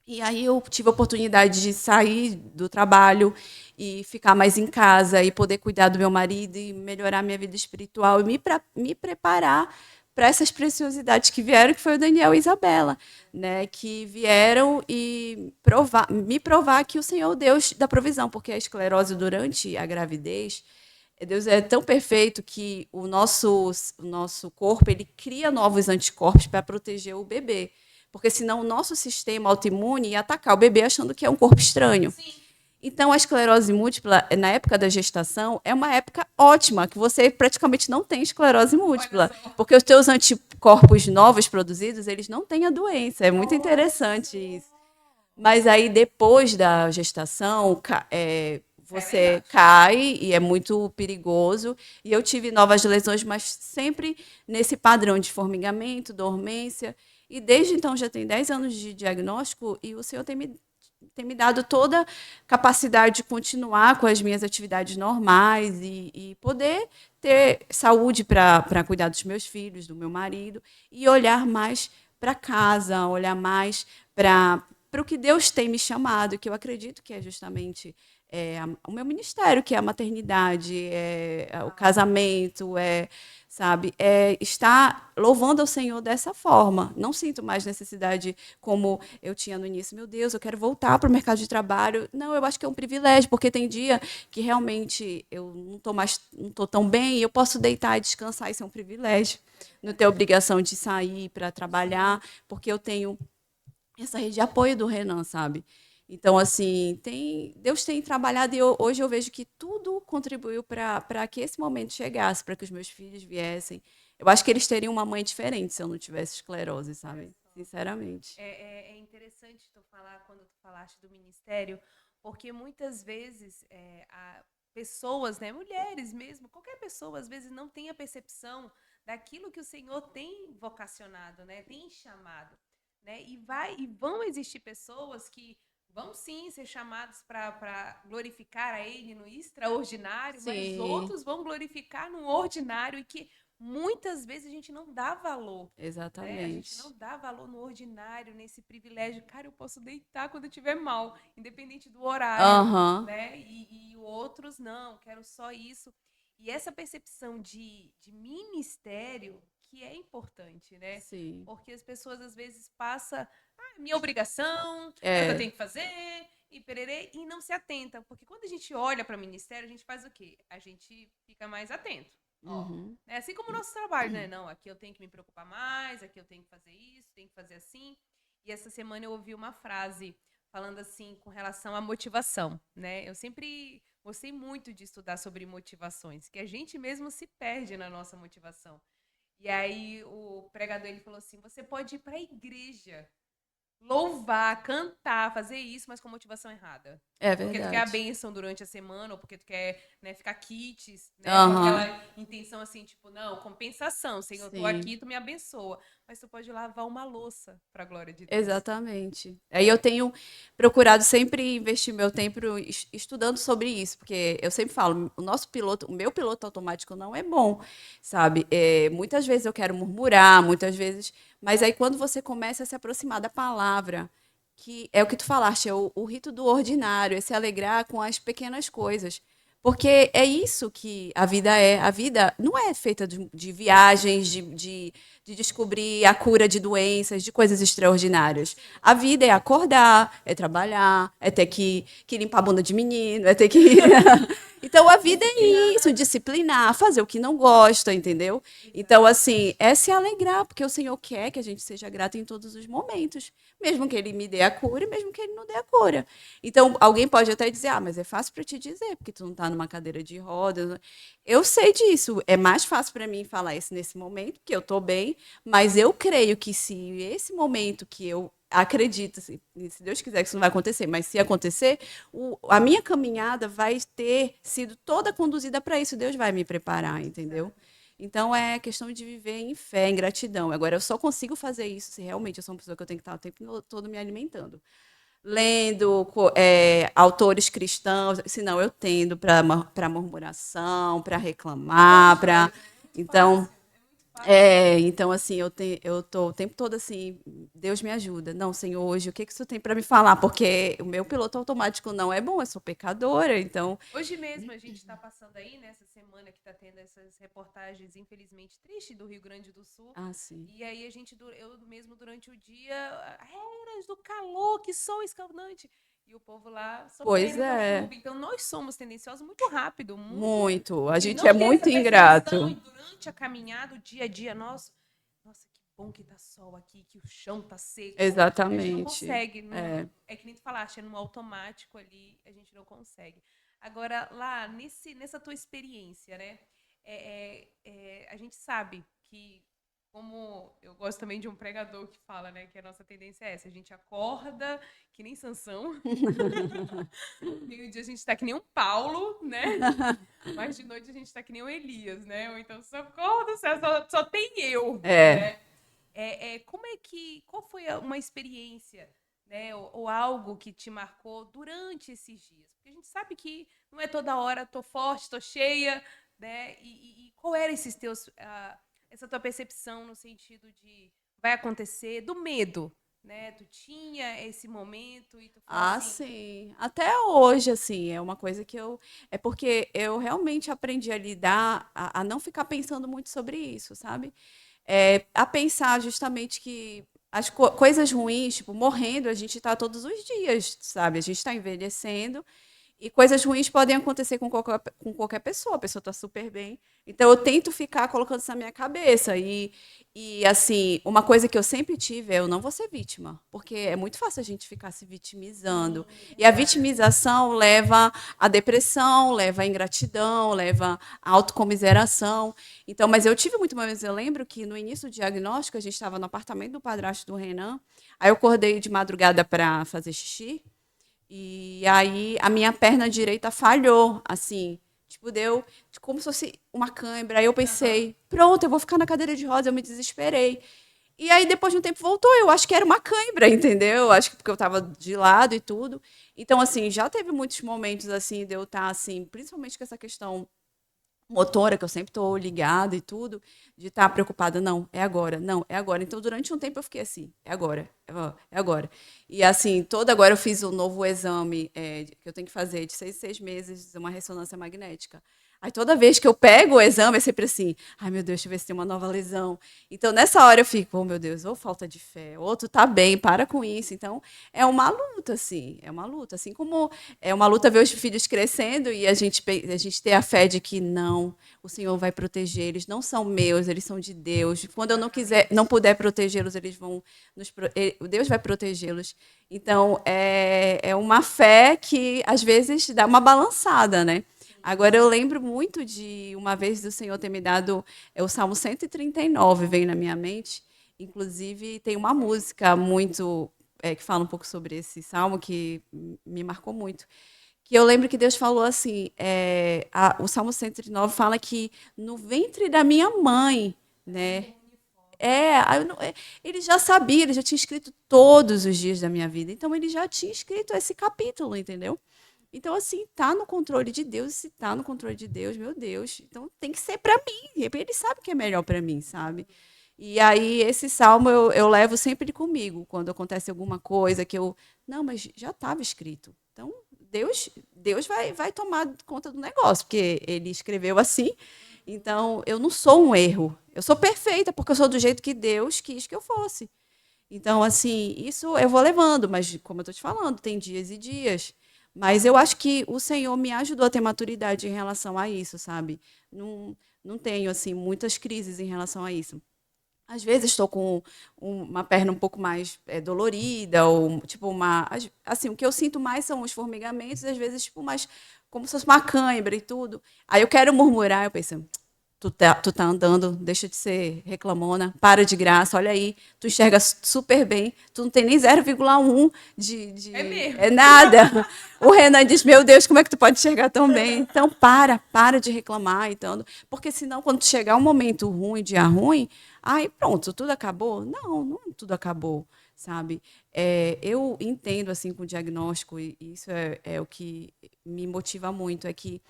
E aí eu tive a oportunidade de sair do trabalho e ficar mais em casa e poder cuidar do meu marido e melhorar minha vida espiritual e me preparar para essas preciosidades que vieram, que foi o Daniel e a Isabela, né, que vieram e me provar que o Senhor é o Deus da provisão, porque a esclerose durante a gravidez, Deus é tão perfeito que o nosso corpo ele cria novos anticorpos para proteger o bebê. Porque senão o nosso sistema autoimune ia atacar o bebê achando que é um corpo estranho. Sim. Então, a esclerose múltipla, na época da gestação, é uma época ótima, que você praticamente não tem esclerose múltipla. Porque os teus anticorpos novos produzidos, eles não têm a doença. É muito interessante isso. Mas aí, depois da gestação, você cai e é muito perigoso. E eu tive novas lesões, mas sempre nesse padrão de formigamento, dormência. E desde então já tem 10 anos de diagnóstico e o Senhor tem me dado toda a capacidade de continuar com as minhas atividades normais e poder ter saúde para cuidar dos meus filhos, do meu marido e olhar mais para casa, olhar mais para o que Deus tem me chamado, que eu acredito que é justamente o meu ministério, que é a maternidade, o casamento, sabe, estar louvando ao Senhor dessa forma. Não sinto mais necessidade como eu tinha no início. Meu Deus, eu quero voltar para o mercado de trabalho. Não, eu acho que é um privilégio, porque tem dia que realmente eu não estou tão bem e eu posso deitar e descansar. Isso é um privilégio. Não ter obrigação de sair para trabalhar, porque eu tenho essa rede de apoio do Renan, sabe? Então, assim, Deus tem trabalhado e hoje eu vejo que tudo contribuiu para que esse momento chegasse, para que os meus filhos viessem. Eu acho que eles teriam uma mãe diferente se eu não tivesse esclerose, sabe? Sinceramente. É interessante tu falar, quando tu falaste do ministério, porque muitas vezes pessoas, né, mulheres mesmo, qualquer pessoa, às vezes não tem a percepção daquilo que o Senhor tem vocacionado, né, tem chamado. Né? E vão existir pessoas que vão sim ser chamados para glorificar a Ele no extraordinário, mas Sim. outros vão glorificar no ordinário e que muitas vezes a gente não dá valor. Exatamente. Né? A gente não dá valor no ordinário, nesse privilégio. Cara, eu posso deitar quando eu estiver mal, independente do horário. Aham. Né? E outros não, quero só isso. E essa percepção de ministério que é importante, né? Sim. Porque as pessoas às vezes passam minha obrigação, é o que eu É. tenho que fazer, e pererê, e não se atenta. Porque quando a gente olha para o ministério, a gente faz o quê? A gente fica mais atento. Ó, Uhum. é assim como o nosso trabalho, né? Não, aqui eu tenho que me preocupar mais, aqui eu tenho que fazer isso, tenho que fazer assim. E essa semana eu ouvi uma frase falando assim com relação à motivação, né? Eu sempre gostei muito de estudar sobre motivações, que a gente mesmo se perde na nossa motivação. E aí o pregador ele falou assim: você pode ir para a igreja, louvar, cantar, fazer isso, mas com motivação errada. É Porque tu quer a verdade. bênção durante a semana, ou porque tu quer, né, ficar kits, né? Com Aham. aquela intenção assim, tipo, não, compensação, Senhor, eu tô Sim. aqui, tu me abençoa. Mas tu pode lavar uma louça para a glória de Deus. Exatamente. Aí eu tenho procurado sempre investir meu tempo estudando sobre isso, porque eu sempre falo, o meu piloto automático não é bom, sabe? Muitas vezes eu quero murmurar, muitas vezes, mas aí quando você começa a se aproximar da palavra, que é o que tu falaste, é o rito do ordinário, é se alegrar com as pequenas coisas. Porque é isso que a vida é. A vida não é feita de viagens, de descobrir a cura de doenças, de coisas extraordinárias. A vida é acordar, é trabalhar, é ter que limpar a bunda de menino, é ter que. Então a vida é isso, disciplinar, fazer o que não gosta, entendeu? Então, assim, é se alegrar, porque o Senhor quer que a gente seja grato em todos os momentos, mesmo que Ele me dê a cura e mesmo que Ele não dê a cura. Então, alguém pode até dizer, mas é fácil para te dizer, porque tu não está numa cadeira de rodas. Eu sei disso, é mais fácil para mim falar isso nesse momento, porque eu estou bem, mas eu creio que se esse momento que eu acredito, se Deus quiser que isso não vai acontecer, mas se acontecer, a minha caminhada vai ter sido toda conduzida para isso. Deus vai me preparar, entendeu? Então é questão de viver em fé, em gratidão. Agora, eu só consigo fazer isso se realmente eu sou uma pessoa que eu tenho que estar o tempo todo me alimentando. Lendo autores cristãos, senão eu tendo para murmuração, para reclamar, para. Então, então, assim, eu tô o tempo todo assim, Deus me ajuda. Não, Senhor, hoje, o que que isso tem para me falar? Porque o meu piloto automático não é bom, eu sou pecadora, então... Hoje mesmo a gente está passando aí, nessa semana que está tendo essas reportagens, infelizmente, tristes do Rio Grande do Sul. Ah, sim. E aí eu mesmo durante o dia, eras do calor, que sol escaldante. E o povo lá sofrendo com chuva. Então, nós somos tendenciosos muito rápido. Muito. A gente não é ter muito essa ingrato. percepção, e durante a caminhada, o dia a dia nosso, nossa, que bom que tá sol aqui, que o chão tá seco. Exatamente. A gente não consegue. É que nem tu falaste, é no automático ali, a gente não consegue. Agora, lá, nessa tua experiência, né? A gente sabe que, como eu gosto também de um pregador que fala, né, que a nossa tendência é essa, a gente acorda que nem Sansão, meio-dia a gente tá que nem um Paulo, né, mas de noite a gente tá que nem um Elias, né, ou então só acorda, só tem eu, né? Qual foi uma experiência, né, ou algo que te marcou durante esses dias? Porque a gente sabe que não é toda hora, tô forte, tô cheia, né, e qual era essa tua percepção no sentido de vai acontecer, do medo, né? Tu tinha esse momento e tu falou assim... sim. Até hoje, assim, é uma coisa que eu... É porque eu realmente aprendi a lidar, a não ficar pensando muito sobre isso, sabe? A pensar justamente que as coisas ruins, tipo, morrendo, a gente está todos os dias, sabe? A gente está envelhecendo e coisas ruins podem acontecer com qualquer pessoa. A pessoa está super bem. Então, eu tento ficar colocando isso na minha cabeça. Assim, uma coisa que eu sempre tive é eu não vou ser vítima. Porque é muito fácil a gente ficar se vitimizando. E a vitimização leva à depressão, leva à ingratidão, leva à autocomiseração. Então, mas eu tive muito uma vez, eu lembro que no início do diagnóstico, a gente estava no apartamento do padrasto do Renan. Aí eu acordei de madrugada para fazer xixi. E aí a minha perna direita falhou, assim, tipo, deu como se fosse uma cãibra. Aí eu pensei, pronto, eu vou ficar na cadeira de rodas, eu me desesperei. E aí depois de um tempo voltou, eu acho que era uma cãibra, entendeu? Acho que porque eu estava de lado e tudo. Então, assim, já teve muitos momentos, assim, de eu estar, assim, principalmente com essa questão motora, que eu sempre estou ligada e tudo, de estar preocupada, não, é agora, não, é agora. Então, durante um tempo eu fiquei assim, é agora, é agora. E assim, agora eu fiz um novo exame que eu tenho que fazer de 6 meses, uma ressonância magnética. Aí toda vez que eu pego o exame é sempre assim, ai meu Deus, deixa eu ver se tem uma nova lesão. Então, nessa hora eu fico, oh meu Deus, ou falta de fé, ou tu tá bem, para com isso. Então, é uma luta, assim, é uma luta. Assim como é uma luta ver os filhos crescendo e a gente ter a fé de que não, o Senhor vai proteger, eles não são meus, eles são de Deus. Quando eu não puder protegê-los, eles vão Deus vai protegê-los. Então, é uma fé que às vezes dá uma balançada, né? Agora, eu lembro muito de uma vez do Senhor ter me dado o Salmo 139, veio na minha mente. Inclusive, tem uma música muito que fala um pouco sobre esse salmo que me marcou muito. Que eu lembro que Deus falou assim, o Salmo 109 fala que no ventre da minha mãe, né? Ele já sabia, ele já tinha escrito todos os dias da minha vida. Então, ele já tinha escrito esse capítulo, entendeu? Então, assim, tá no controle de Deus, e se tá no controle de Deus, meu Deus, então tem que ser para mim. Ele sabe o que é melhor para mim, sabe? E aí, esse salmo eu levo sempre comigo, quando acontece alguma coisa que eu. Não, mas já estava escrito. Então, Deus vai tomar conta do negócio, porque ele escreveu assim. Então, eu não sou um erro. Eu sou perfeita, porque eu sou do jeito que Deus quis que eu fosse. Então, assim, isso eu vou levando, mas como eu estou te falando, tem dias e dias. Mas eu acho que o Senhor me ajudou a ter maturidade em relação a isso, sabe? Não tenho, assim, muitas crises em relação a isso. Às vezes estou com uma perna um pouco mais dolorida, ou tipo uma. Assim, o que eu sinto mais são os formigamentos, às vezes, tipo, mais como se fosse uma cãibra e tudo. Aí eu quero murmurar, eu penso, tu tá andando, deixa de ser reclamona, para de graça, olha aí, tu enxerga super bem, tu não tem nem 0,1 É mesmo. É nada. O Renan diz, meu Deus, como é que tu pode enxergar tão bem? Então, para de reclamar, então, porque senão, quando chegar um momento ruim, dia ruim, aí pronto, tudo acabou? Não tudo acabou, sabe? Eu entendo, assim, com o diagnóstico, e isso é o que me motiva muito, é que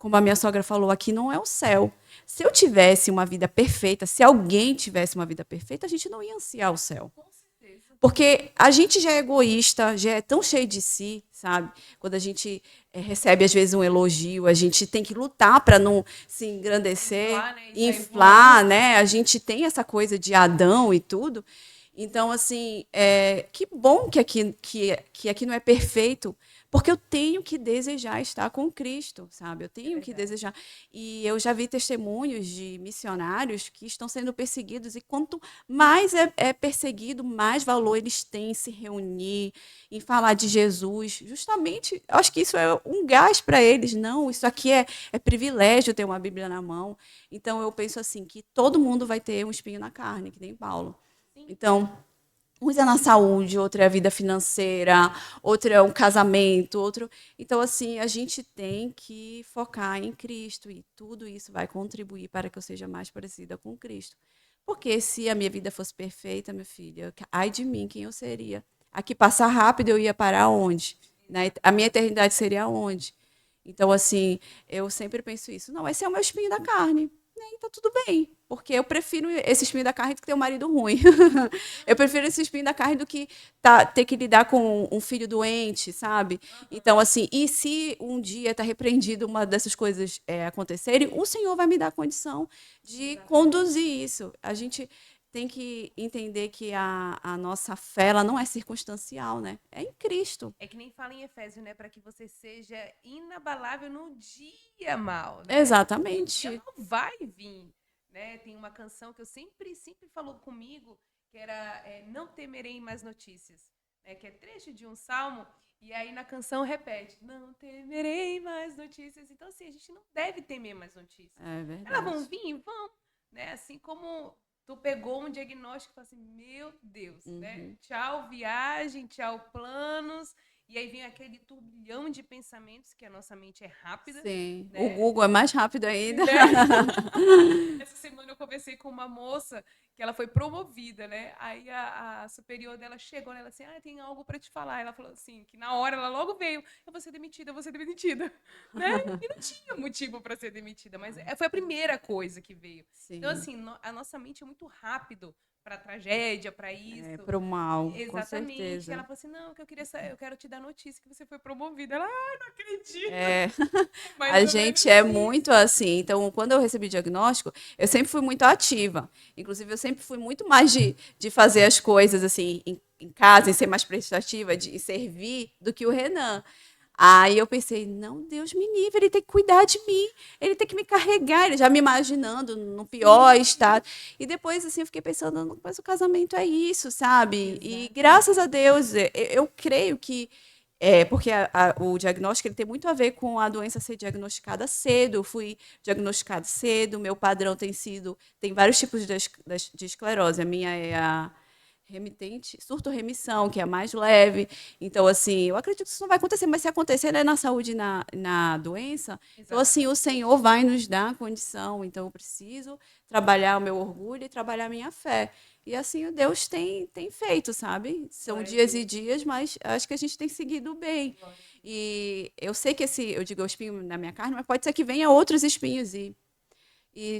como a minha sogra falou, aqui não é o céu. Se eu tivesse uma vida perfeita, se alguém tivesse uma vida perfeita, a gente não ia ansiar o céu. Porque a gente já é egoísta, já é tão cheio de si, sabe? Quando a gente recebe, às vezes, um elogio, a gente tem que lutar para não se engrandecer, inflar, né? A gente tem essa coisa de Adão e tudo. Então, assim, que bom que aqui não é perfeito, porque eu tenho que desejar estar com Cristo, sabe? Eu tenho que desejar. E eu já vi testemunhos de missionários que estão sendo perseguidos, e quanto mais é perseguido, mais valor eles têm em se reunir, em falar de Jesus. Justamente, eu acho que isso é um gás para eles. Não, isso aqui é privilégio ter uma Bíblia na mão. Então, eu penso assim, que todo mundo vai ter um espinho na carne, que nem Paulo. Então, uns é na saúde, outro é a vida financeira, outro é um casamento, outro. Então, assim, a gente tem que focar em Cristo, e tudo isso vai contribuir para que eu seja mais parecida com Cristo. Porque se a minha vida fosse perfeita, minha filha, ai de mim, quem eu seria? Aqui passar rápido, eu ia parar onde? Né? A minha eternidade seria onde? Então, assim, eu sempre penso isso. Não, esse é o meu espinho da carne. E tá tudo bem, porque eu prefiro esse espinho da carne do que ter um marido ruim. Eu prefiro esse espinho da carne do que ter que lidar com um filho doente, sabe? Então, assim, e se um dia está repreendido uma dessas coisas acontecerem, o Senhor vai me dar condição de conduzir isso. A gente tem que entender que a nossa fé, ela não é circunstancial, né? É em Cristo. É que nem fala em Efésios, né? Para que você seja inabalável no dia mal, né? Exatamente. O dia não vai vir, né? Tem uma canção que eu sempre falou comigo, que era Não Temerei Mais Notícias, né? Que é trecho de um salmo, e aí na canção repete, não temerei mais notícias. Então, assim, a gente não deve temer mais notícias. É verdade. Elas vão vir? Vão, né? Assim como tu pegou um diagnóstico e falou assim, meu Deus, né? Tchau viagem, tchau planos. E aí vem aquele turbilhão de pensamentos, que a nossa mente é rápida. Sim. Né? O Google é mais rápido ainda. Né? Essa semana eu conversei com uma moça que ela foi promovida, né? Aí a superior dela chegou nela assim, tem algo para te falar. Ela falou assim, que na hora ela logo veio, eu vou ser demitida, né? E não tinha motivo para ser demitida, mas foi a primeira coisa que veio. Sim. Então assim, a nossa mente é muito rápido para tragédia, para isso. Para o mal, exatamente. com certeza. Ela falou assim, não, que eu quero te dar notícia que você foi promovida. Ela, não acredito. A gente é muito assim. Então, quando eu recebi diagnóstico, eu sempre fui muito ativa. Inclusive, eu sempre fui muito mais de fazer as coisas assim em casa, em ser mais prestativa, de servir, do que o Renan. Aí eu pensei, não, Deus me livre, ele tem que cuidar de mim, ele tem que me carregar, ele já me imaginando no pior estado. E depois, assim, eu fiquei pensando, mas o casamento é isso, sabe? E graças a Deus, eu creio que porque o diagnóstico ele tem muito a ver com a doença ser diagnosticada cedo. Eu fui diagnosticada cedo, meu padrão tem vários tipos de esclerose. A minha é a remitente, surto-remissão, que é a mais leve. Então, assim, eu acredito que isso não vai acontecer, mas se acontecer é na saúde e na doença, exatamente. Então, assim, o Senhor vai nos dar a condição. Então, eu preciso trabalhar o meu orgulho e trabalhar a minha fé. E assim o Deus tem feito, sabe? São dias e dias, mas acho que a gente tem seguido bem. E eu sei que eu digo espinho na minha carne, mas pode ser que venha outros espinhos e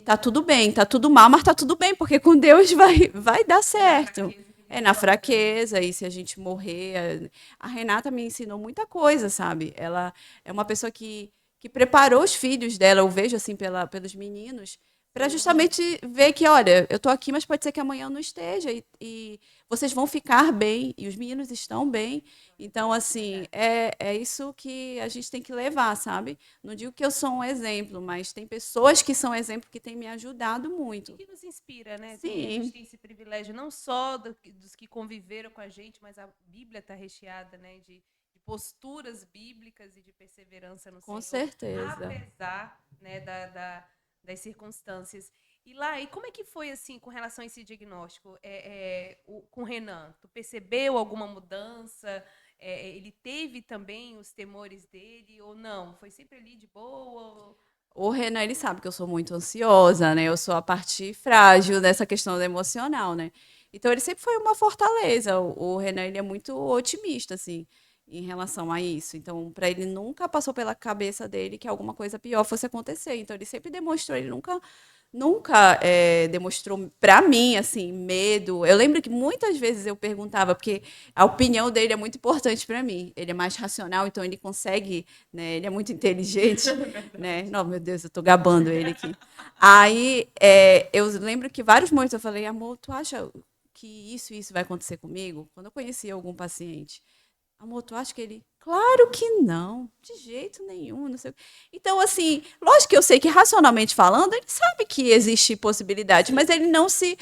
tá tudo bem, tá tudo mal, mas tá tudo bem, porque com Deus vai dar certo. É na fraqueza, e se a gente morrer. A Renata me ensinou muita coisa, sabe? Ela é uma pessoa que preparou os filhos dela, eu vejo assim pelos meninos, para justamente ver que, olha, eu estou aqui, mas pode ser que amanhã eu não esteja, e vocês vão ficar bem, e os meninos estão bem. Então, assim, é isso que a gente tem que levar, sabe? Não digo que eu sou um exemplo, mas tem pessoas que são exemplo que têm me ajudado muito. E que nos inspira, né? Sim. A gente tem esse privilégio não só dos que conviveram com a gente, mas a Bíblia está recheada, né, de posturas bíblicas e de perseverança no Senhor. Com certeza. Apesar, né, das circunstâncias. E como é que foi assim com relação a esse diagnóstico com o Renan? Tu percebeu alguma mudança? Ele teve também os temores dele ou não? Foi sempre ali de boa? O Renan, ele sabe que eu sou muito ansiosa, né? Eu sou a parte frágil dessa questão do emocional, né? Então, ele sempre foi uma fortaleza. O Renan, ele é muito otimista, assim, em relação a isso. Então, para ele, nunca passou pela cabeça dele que alguma coisa pior fosse acontecer. Então, ele sempre demonstrou, ele nunca demonstrou para mim assim medo. Eu lembro que muitas vezes eu perguntava, porque a opinião dele é muito importante para mim. Ele é mais racional, então ele consegue, né? Ele é muito inteligente, né? Não, meu Deus, eu estou gabando ele aqui. Aí eu lembro que vários momentos eu falei, amor, tu acha que isso vai acontecer comigo? Quando eu conheci algum paciente, amor, tu acha que ele... Claro que não, de jeito nenhum, não sei. Então, assim, lógico que eu sei que racionalmente falando, ele sabe que existe possibilidade, mas ele não se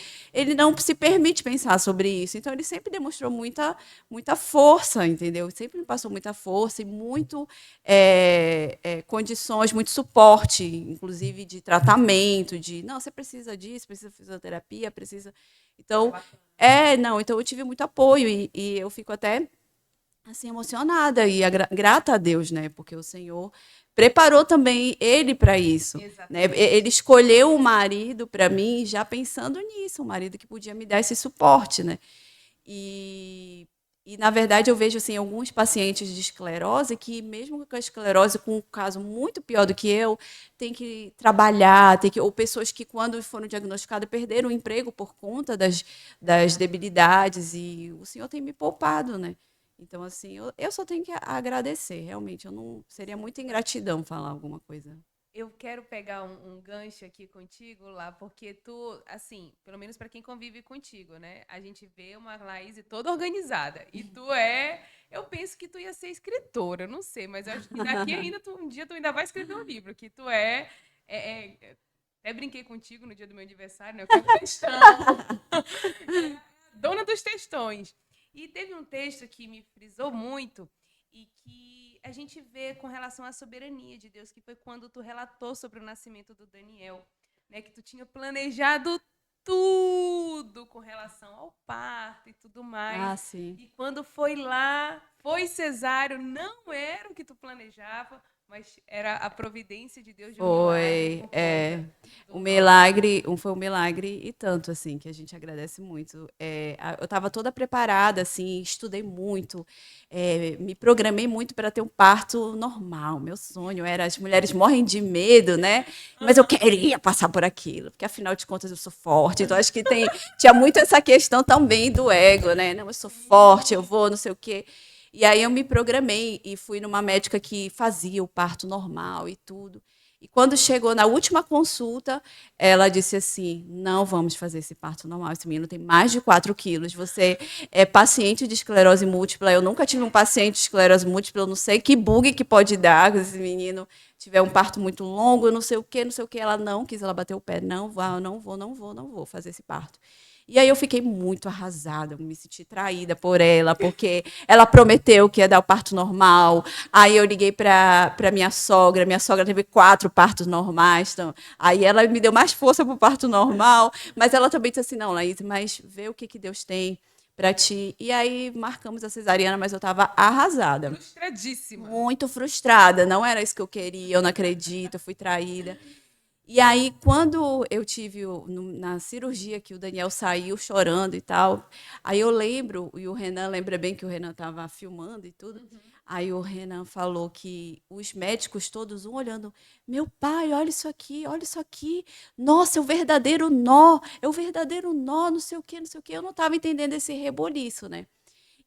permite pensar sobre isso. Então, ele sempre demonstrou muita força, entendeu? Sempre me passou muita força e muito condições, muito suporte, inclusive de tratamento, não, você precisa disso, precisa de fisioterapia, precisa... Então, não, então eu tive muito apoio e eu fico até assim emocionada e grata a Deus, né? Porque o Senhor preparou também ele para isso, né? Ele escolheu o marido para mim já pensando nisso, um marido que podia me dar esse suporte, né? E na verdade eu vejo assim alguns pacientes de esclerose que mesmo com a esclerose com um caso muito pior do que eu, tem que trabalhar, ou pessoas que quando foram diagnosticadas perderam o emprego por conta das debilidades, e o Senhor tem me poupado, né? Então, assim, eu só tenho que agradecer, realmente. Eu não seria muita ingratidão falar alguma coisa. Eu quero pegar um gancho aqui contigo lá, porque tu, assim, pelo menos para quem convive contigo, né? A gente vê uma Laís toda organizada. E tu eu penso que tu ia ser escritora, eu não sei, mas eu acho que daqui ainda, um dia tu ainda vai escrever um livro, que tu até brinquei contigo no dia do meu aniversário, né? Eu quero textão. Dona dos textões. E teve um texto que me frisou muito e que a gente vê com relação à soberania de Deus, que foi quando tu relatou sobre o nascimento do Daniel, né? Que tu tinha planejado tudo com relação ao parto e tudo mais. Ah, sim. E quando foi lá, foi cesáreo, não era o que tu planejava, mas era a providência de Deus de um milagre Foi, por conta do um nosso. milagre, foi um milagre e tanto, assim, que a gente agradece muito. Eu estava toda preparada, assim, estudei muito, me programei muito para ter um parto normal. Meu sonho era, as mulheres morrem de medo, né? Mas eu queria passar por aquilo, porque afinal de contas eu sou forte. Então acho que tinha muito essa questão também do ego, né? Não, eu sou forte, eu vou, não sei o quê. E aí eu me programei e fui numa médica que fazia o parto normal e tudo. E quando chegou na última consulta, ela disse assim: não vamos fazer esse parto normal. Esse menino tem mais de 4 quilos. Você é paciente de esclerose múltipla. Eu nunca tive um paciente de esclerose múltipla. Eu não sei que bug que pode dar se esse menino tiver um parto muito longo, não sei o quê, não sei o quê. Ela não quis, ela bateu o pé. Não vou, não vou fazer esse parto. E aí eu fiquei muito arrasada, me senti traída por ela, porque ela prometeu que ia dar o parto normal. Aí eu liguei para minha sogra teve 4 partos normais. Então, aí ela me deu mais força para o parto normal, mas ela também disse assim, não, Laís, mas vê o que Deus tem para ti. E aí marcamos a cesariana, mas eu estava arrasada. Frustradíssima. Muito frustrada, não era isso que eu queria, eu não acredito, eu fui traída. E aí, quando eu tive na cirurgia que o Daniel saiu chorando e tal, aí eu lembro, e o Renan lembra bem que o Renan estava filmando e tudo, aí o Renan falou que os médicos todos, um olhando, meu pai, olha isso aqui, nossa, é o verdadeiro nó, não sei o quê, não sei o quê. Eu não estava entendendo esse reboliço, né?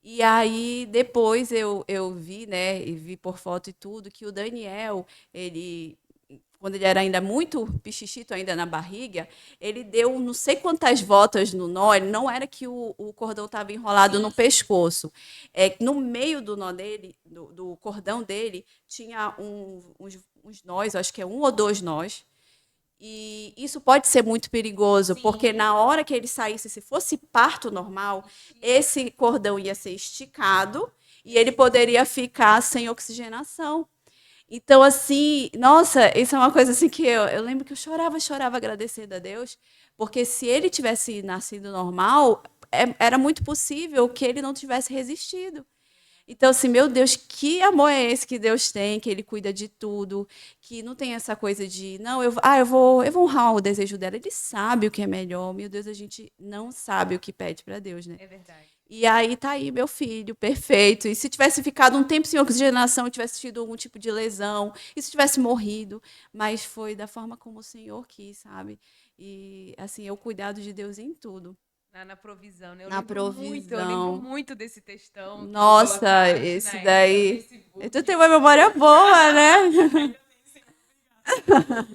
E aí, depois eu vi, né, e vi por foto e tudo, que o Daniel, ele quando ele era ainda muito pichichito, ainda na barriga, ele deu não sei quantas voltas no nó, ele não era que o cordão estava enrolado no pescoço. No meio do nó dele, do cordão dele, tinha uns nós, acho que é 1 ou 2 nós, e isso pode ser muito perigoso, porque na hora que ele saísse, se fosse parto normal, esse cordão ia ser esticado e ele poderia ficar sem oxigenação. Então, assim, nossa, isso é uma coisa assim que eu lembro que eu chorava agradecendo a Deus, porque se ele tivesse nascido normal, era muito possível que ele não tivesse resistido. Então, assim, meu Deus, que amor é esse que Deus tem, que Ele cuida de tudo, que não tem essa coisa de, não, eu vou honrar o desejo dela. Ele sabe o que é melhor. Meu Deus, a gente não sabe o que pede para Deus, né? É verdade. E aí tá aí meu filho, perfeito. E se tivesse ficado um tempo sem oxigenação, tivesse tido algum tipo de lesão, e se tivesse morrido, mas foi da forma como o Senhor quis, sabe? E assim, é o cuidado de Deus em tudo. Na provisão, né? Na Eu lembro provisão. muito desse textão que tu Nossa, colocaste na esse época no daí. Tu tem Facebook. uma memória boa, né?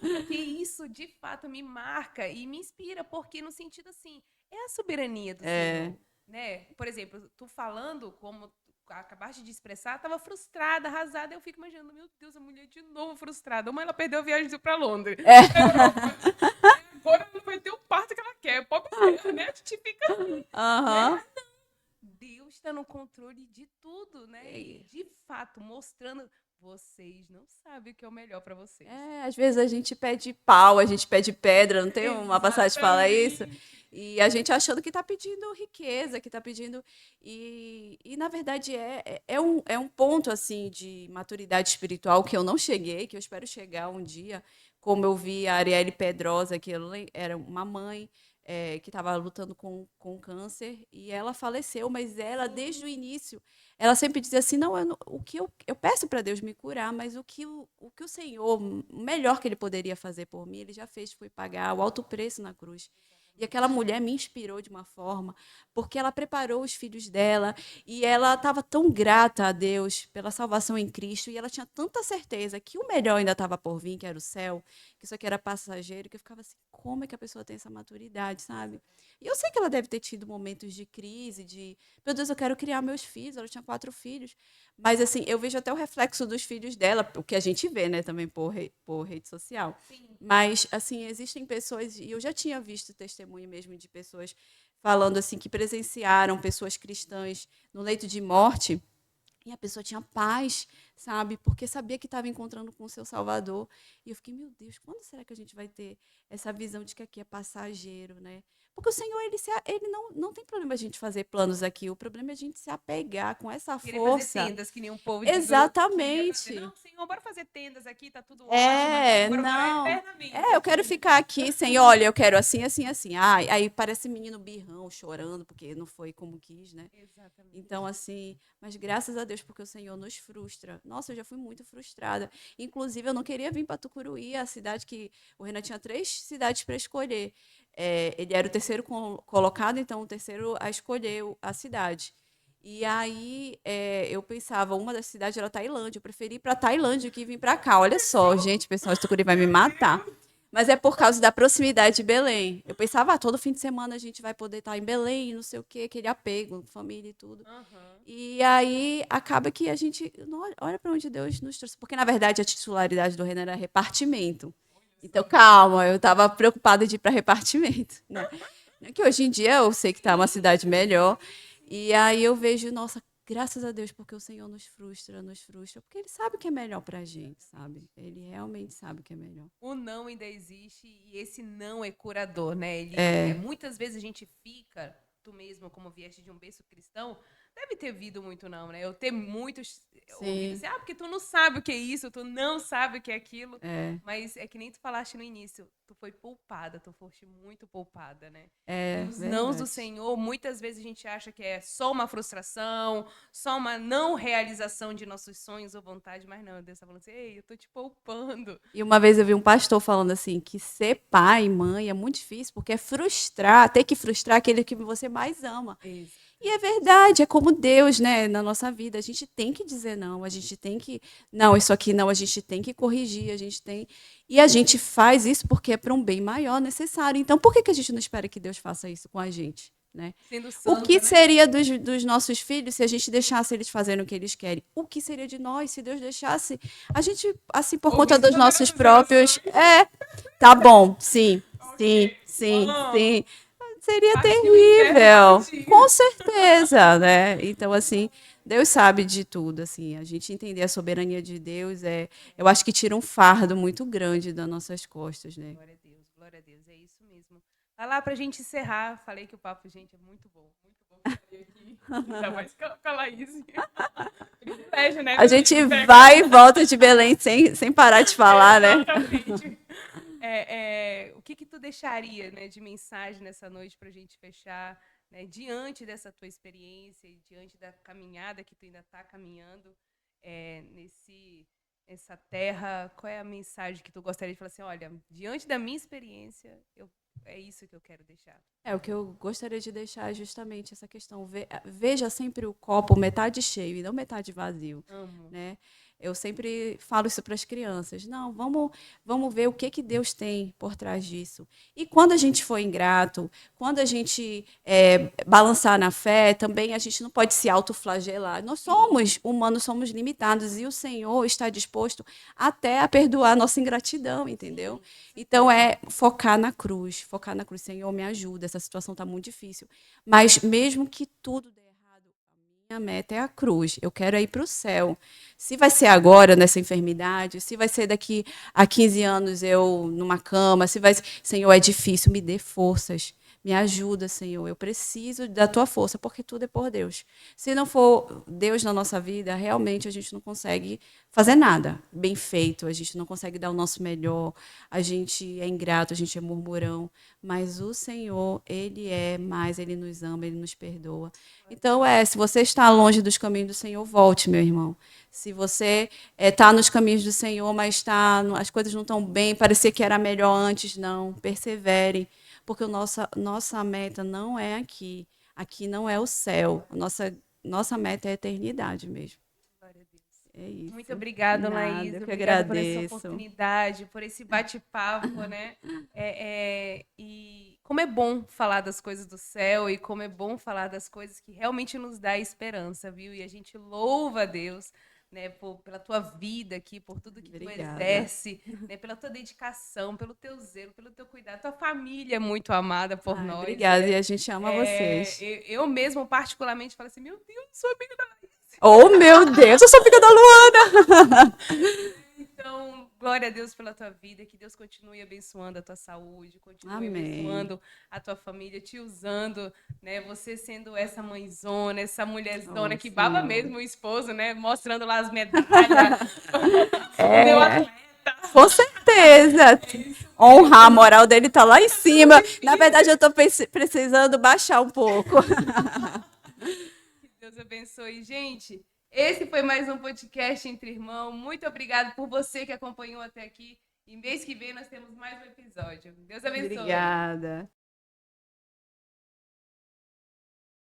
Porque isso, de fato, me marca e me inspira, porque no sentido assim, é a soberania do Senhor, né? Por exemplo, tu falando como tu acabaste de expressar, estava frustrada, arrasada, eu fico imaginando, meu Deus, a mulher de novo frustrada, uma ela perdeu a viagem para Londres, pra Europa. Agora ela vai ter o parto que ela quer, pobre mulher, né? A gente fica assim, Aham. né? Deus está no controle de tudo, né? E de fato, mostrando, vocês não sabem o que é o melhor para vocês. Às vezes a gente pede pau, a gente pede pedra, não tem uma passagem que fala isso? E a gente achando que está pedindo riqueza, que está pedindo. Na verdade, é um ponto assim de maturidade espiritual que eu não cheguei, que eu espero chegar um dia, como eu vi a Arielle Pedrosa, que era uma mãe que estava lutando com câncer, e ela faleceu, mas ela, desde o início, ela sempre dizia assim, não, o que eu peço para Deus me curar, mas o que o Senhor, o melhor que Ele poderia fazer por mim, Ele já fez, foi pagar o alto preço na cruz. E aquela mulher me inspirou de uma forma, porque ela preparou os filhos dela e ela estava tão grata a Deus pela salvação em Cristo e ela tinha tanta certeza que o melhor ainda estava por vir, que era o céu, que isso aqui era passageiro, que eu ficava assim, como é que a pessoa tem essa maturidade, sabe? E eu sei que ela deve ter tido momentos de crise, de, meu Deus, eu quero criar meus filhos, ela tinha 4 filhos, mas assim, eu vejo até o reflexo dos filhos dela, o que a gente vê, né, também por rede social. Sim. Mas, assim, existem pessoas, e eu já tinha visto testemunho mesmo de pessoas falando assim que presenciaram pessoas cristãs no leito de morte e a pessoa tinha paz, sabe? Porque sabia que estava encontrando com o seu Salvador. E eu fiquei, meu Deus, quando será que a gente vai ter essa visão de que aqui é passageiro, né? Porque o Senhor, ele não tem problema a gente fazer planos aqui. O problema é a gente se apegar com essa Querer fazer força. tendas, que nem um povo de Lula queria fazer. Exatamente. Não, Senhor, bora fazer tendas aqui, tá tudo ótimo aqui, É, bora morar não. eternamente Eu quero aqui. ficar aqui sem, olha, eu quero assim, assim, assim. Aí parece menino birrão, chorando, porque não foi como quis, né? Exatamente. Então, assim, mas graças a Deus, porque o Senhor nos frustra. Nossa, eu já fui muito frustrada. Inclusive, eu não queria vir para Tucuruí, a cidade que o Renan tinha 3 cidades para escolher. Ele era o terceiro colocado, então o terceiro a escolher a cidade. E aí eu pensava, uma das cidades era Tailândia. Eu preferi ir para Tailândia que vir para cá. Olha só, gente, o pessoal de Tucuruí vai me matar. Mas é por causa da proximidade de Belém. Eu pensava, todo fim de semana a gente vai poder estar em Belém, não sei o quê, aquele apego, família e tudo. Uhum. E aí acaba que a gente. Olha para onde Deus nos trouxe. Porque, na verdade, a titularidade do Renan era repartimento. Então, calma, eu estava preocupada de ir para repartimento. Né? Que hoje em dia eu sei que está uma cidade melhor. E aí eu vejo, nossa, graças a Deus, porque o Senhor nos frustra, porque Ele sabe o que é melhor para a gente, sabe? Ele realmente sabe o que é melhor. O não ainda existe e esse não é curador, né? É, Muitas vezes a gente fica, tu mesmo, como vieste de um berço cristão, deve ter ouvido muito não, né? Eu tenho muitos ouvido sim, assim, porque tu não sabe o que é isso, tu não sabe o que é aquilo. é, Mas é que nem tu falaste no início, tu foi poupada, tu foste muito poupada, né? E é os nãos do verdade. Senhor, muitas vezes a gente acha que é só uma frustração, só uma não realização de nossos sonhos ou vontade, mas não, Deus tá falando assim, ei, eu tô te poupando. E uma vez eu vi um pastor falando assim, que ser pai e mãe é muito difícil, porque é frustrar, ter que frustrar aquele que você mais ama. E é Exatamente. verdade, é como Deus, né, na nossa vida. A gente tem que dizer não, a gente tem que. Não, isso aqui não, a gente tem que corrigir, a gente tem. E a gente faz isso porque é para um bem maior necessário. Então, por que, que a gente não espera que Deus faça isso com a gente? Né? Sendo O que santa, né? seria dos nossos filhos se a gente deixasse eles fazerem o que eles querem? O que seria de nós se Deus deixasse a gente, assim, por conta Ouvisse dos todas nossos essas próprios. orações. Tá bom, sim, sim, Ok. sim, Bom, sim. Seria parte que o inferno terrível, latia. com certeza, né? Então, assim, Deus sabe de tudo, assim, a gente entender a soberania de Deus eu acho que tira um fardo muito grande das nossas costas, né? Glória a Deus, é isso mesmo. Vai lá pra gente encerrar. Falei que o papo, gente, é muito bom ficar aqui. Ainda mais com a Laís. Privilégio, né, A meu gente Deus? vai e volta de Belém sem parar de falar, né? Exatamente. O que que tu deixaria, né, de mensagem nessa noite pra gente fechar, né, diante dessa tua experiência e diante da caminhada que tu ainda está caminhando nessa terra? Qual é a mensagem que tu gostaria de falar assim, olha, diante da minha experiência, é isso que eu quero deixar? O que eu gostaria de deixar é justamente essa questão. Veja sempre o copo metade cheio e não metade vazio, Amo. né? Eu sempre falo isso para as crianças. Não, vamos ver o que, que Deus tem por trás disso. E quando a gente for ingrato, quando a gente balançar na fé, também a gente não pode se autoflagelar. Nós somos humanos, somos limitados e o Senhor está disposto até a perdoar a nossa ingratidão, entendeu? Então é focar na cruz, focar na cruz. Senhor, me ajuda, essa situação está muito difícil. Mas mesmo que tudo dê errado, a minha meta é a cruz. Eu quero ir para o céu. Se vai ser agora nessa enfermidade, se vai ser daqui a 15 anos eu numa cama, se vai, Senhor, é difícil, me dê forças. Me ajuda, Senhor. Eu preciso da tua força, porque tudo é por Deus. Se não for Deus na nossa vida, realmente a gente não consegue fazer nada bem feito, a gente não consegue dar o nosso melhor, a gente é ingrato, a gente é murmurão, mas o Senhor, Ele é mais, Ele nos ama, Ele nos perdoa. Então, se você está longe dos caminhos do Senhor, volte, meu irmão. Se você está nos caminhos do Senhor, mas as coisas não estão bem, parecia que era melhor antes, não, persevere, porque nossa meta não é aqui. Aqui não é o céu. Nossa meta é a eternidade mesmo. Glória a Deus. É isso. Muito De obrigada, nada, Laís. eu que Obrigada por essa agradeço. oportunidade, por esse bate-papo, né? E como é bom falar das coisas do céu e como é bom falar das coisas que realmente nos dá esperança, viu? E a gente louva a Deus, né, pela tua vida aqui, por tudo que tu Obrigada. exerce, né, pela tua dedicação, pelo teu zelo, pelo teu cuidado. Tua família é muito amada por nós, Obrigada. né? E a gente ama vocês. Eu mesmo, particularmente, falo assim, meu Deus, sou amiga da Laís. Oh, meu Deus, eu sou filha da Luana! Então, glória a Deus pela tua vida, que Deus continue abençoando a tua saúde, continue abençoando a tua família, te usando, né? Você sendo essa mãezona, essa mulherzona que baba mesmo o esposo, né? Mostrando lá as medalhas. O meu atleta. Com certeza. Honrar, a moral dele tá lá em cima. Na verdade, eu tô precisando baixar um pouco. Que Deus abençoe. Gente, esse foi mais um podcast Entre Irmãos. Muito obrigado por você que acompanhou até aqui. E mês que vem nós temos mais um episódio. Deus abençoe. Obrigada.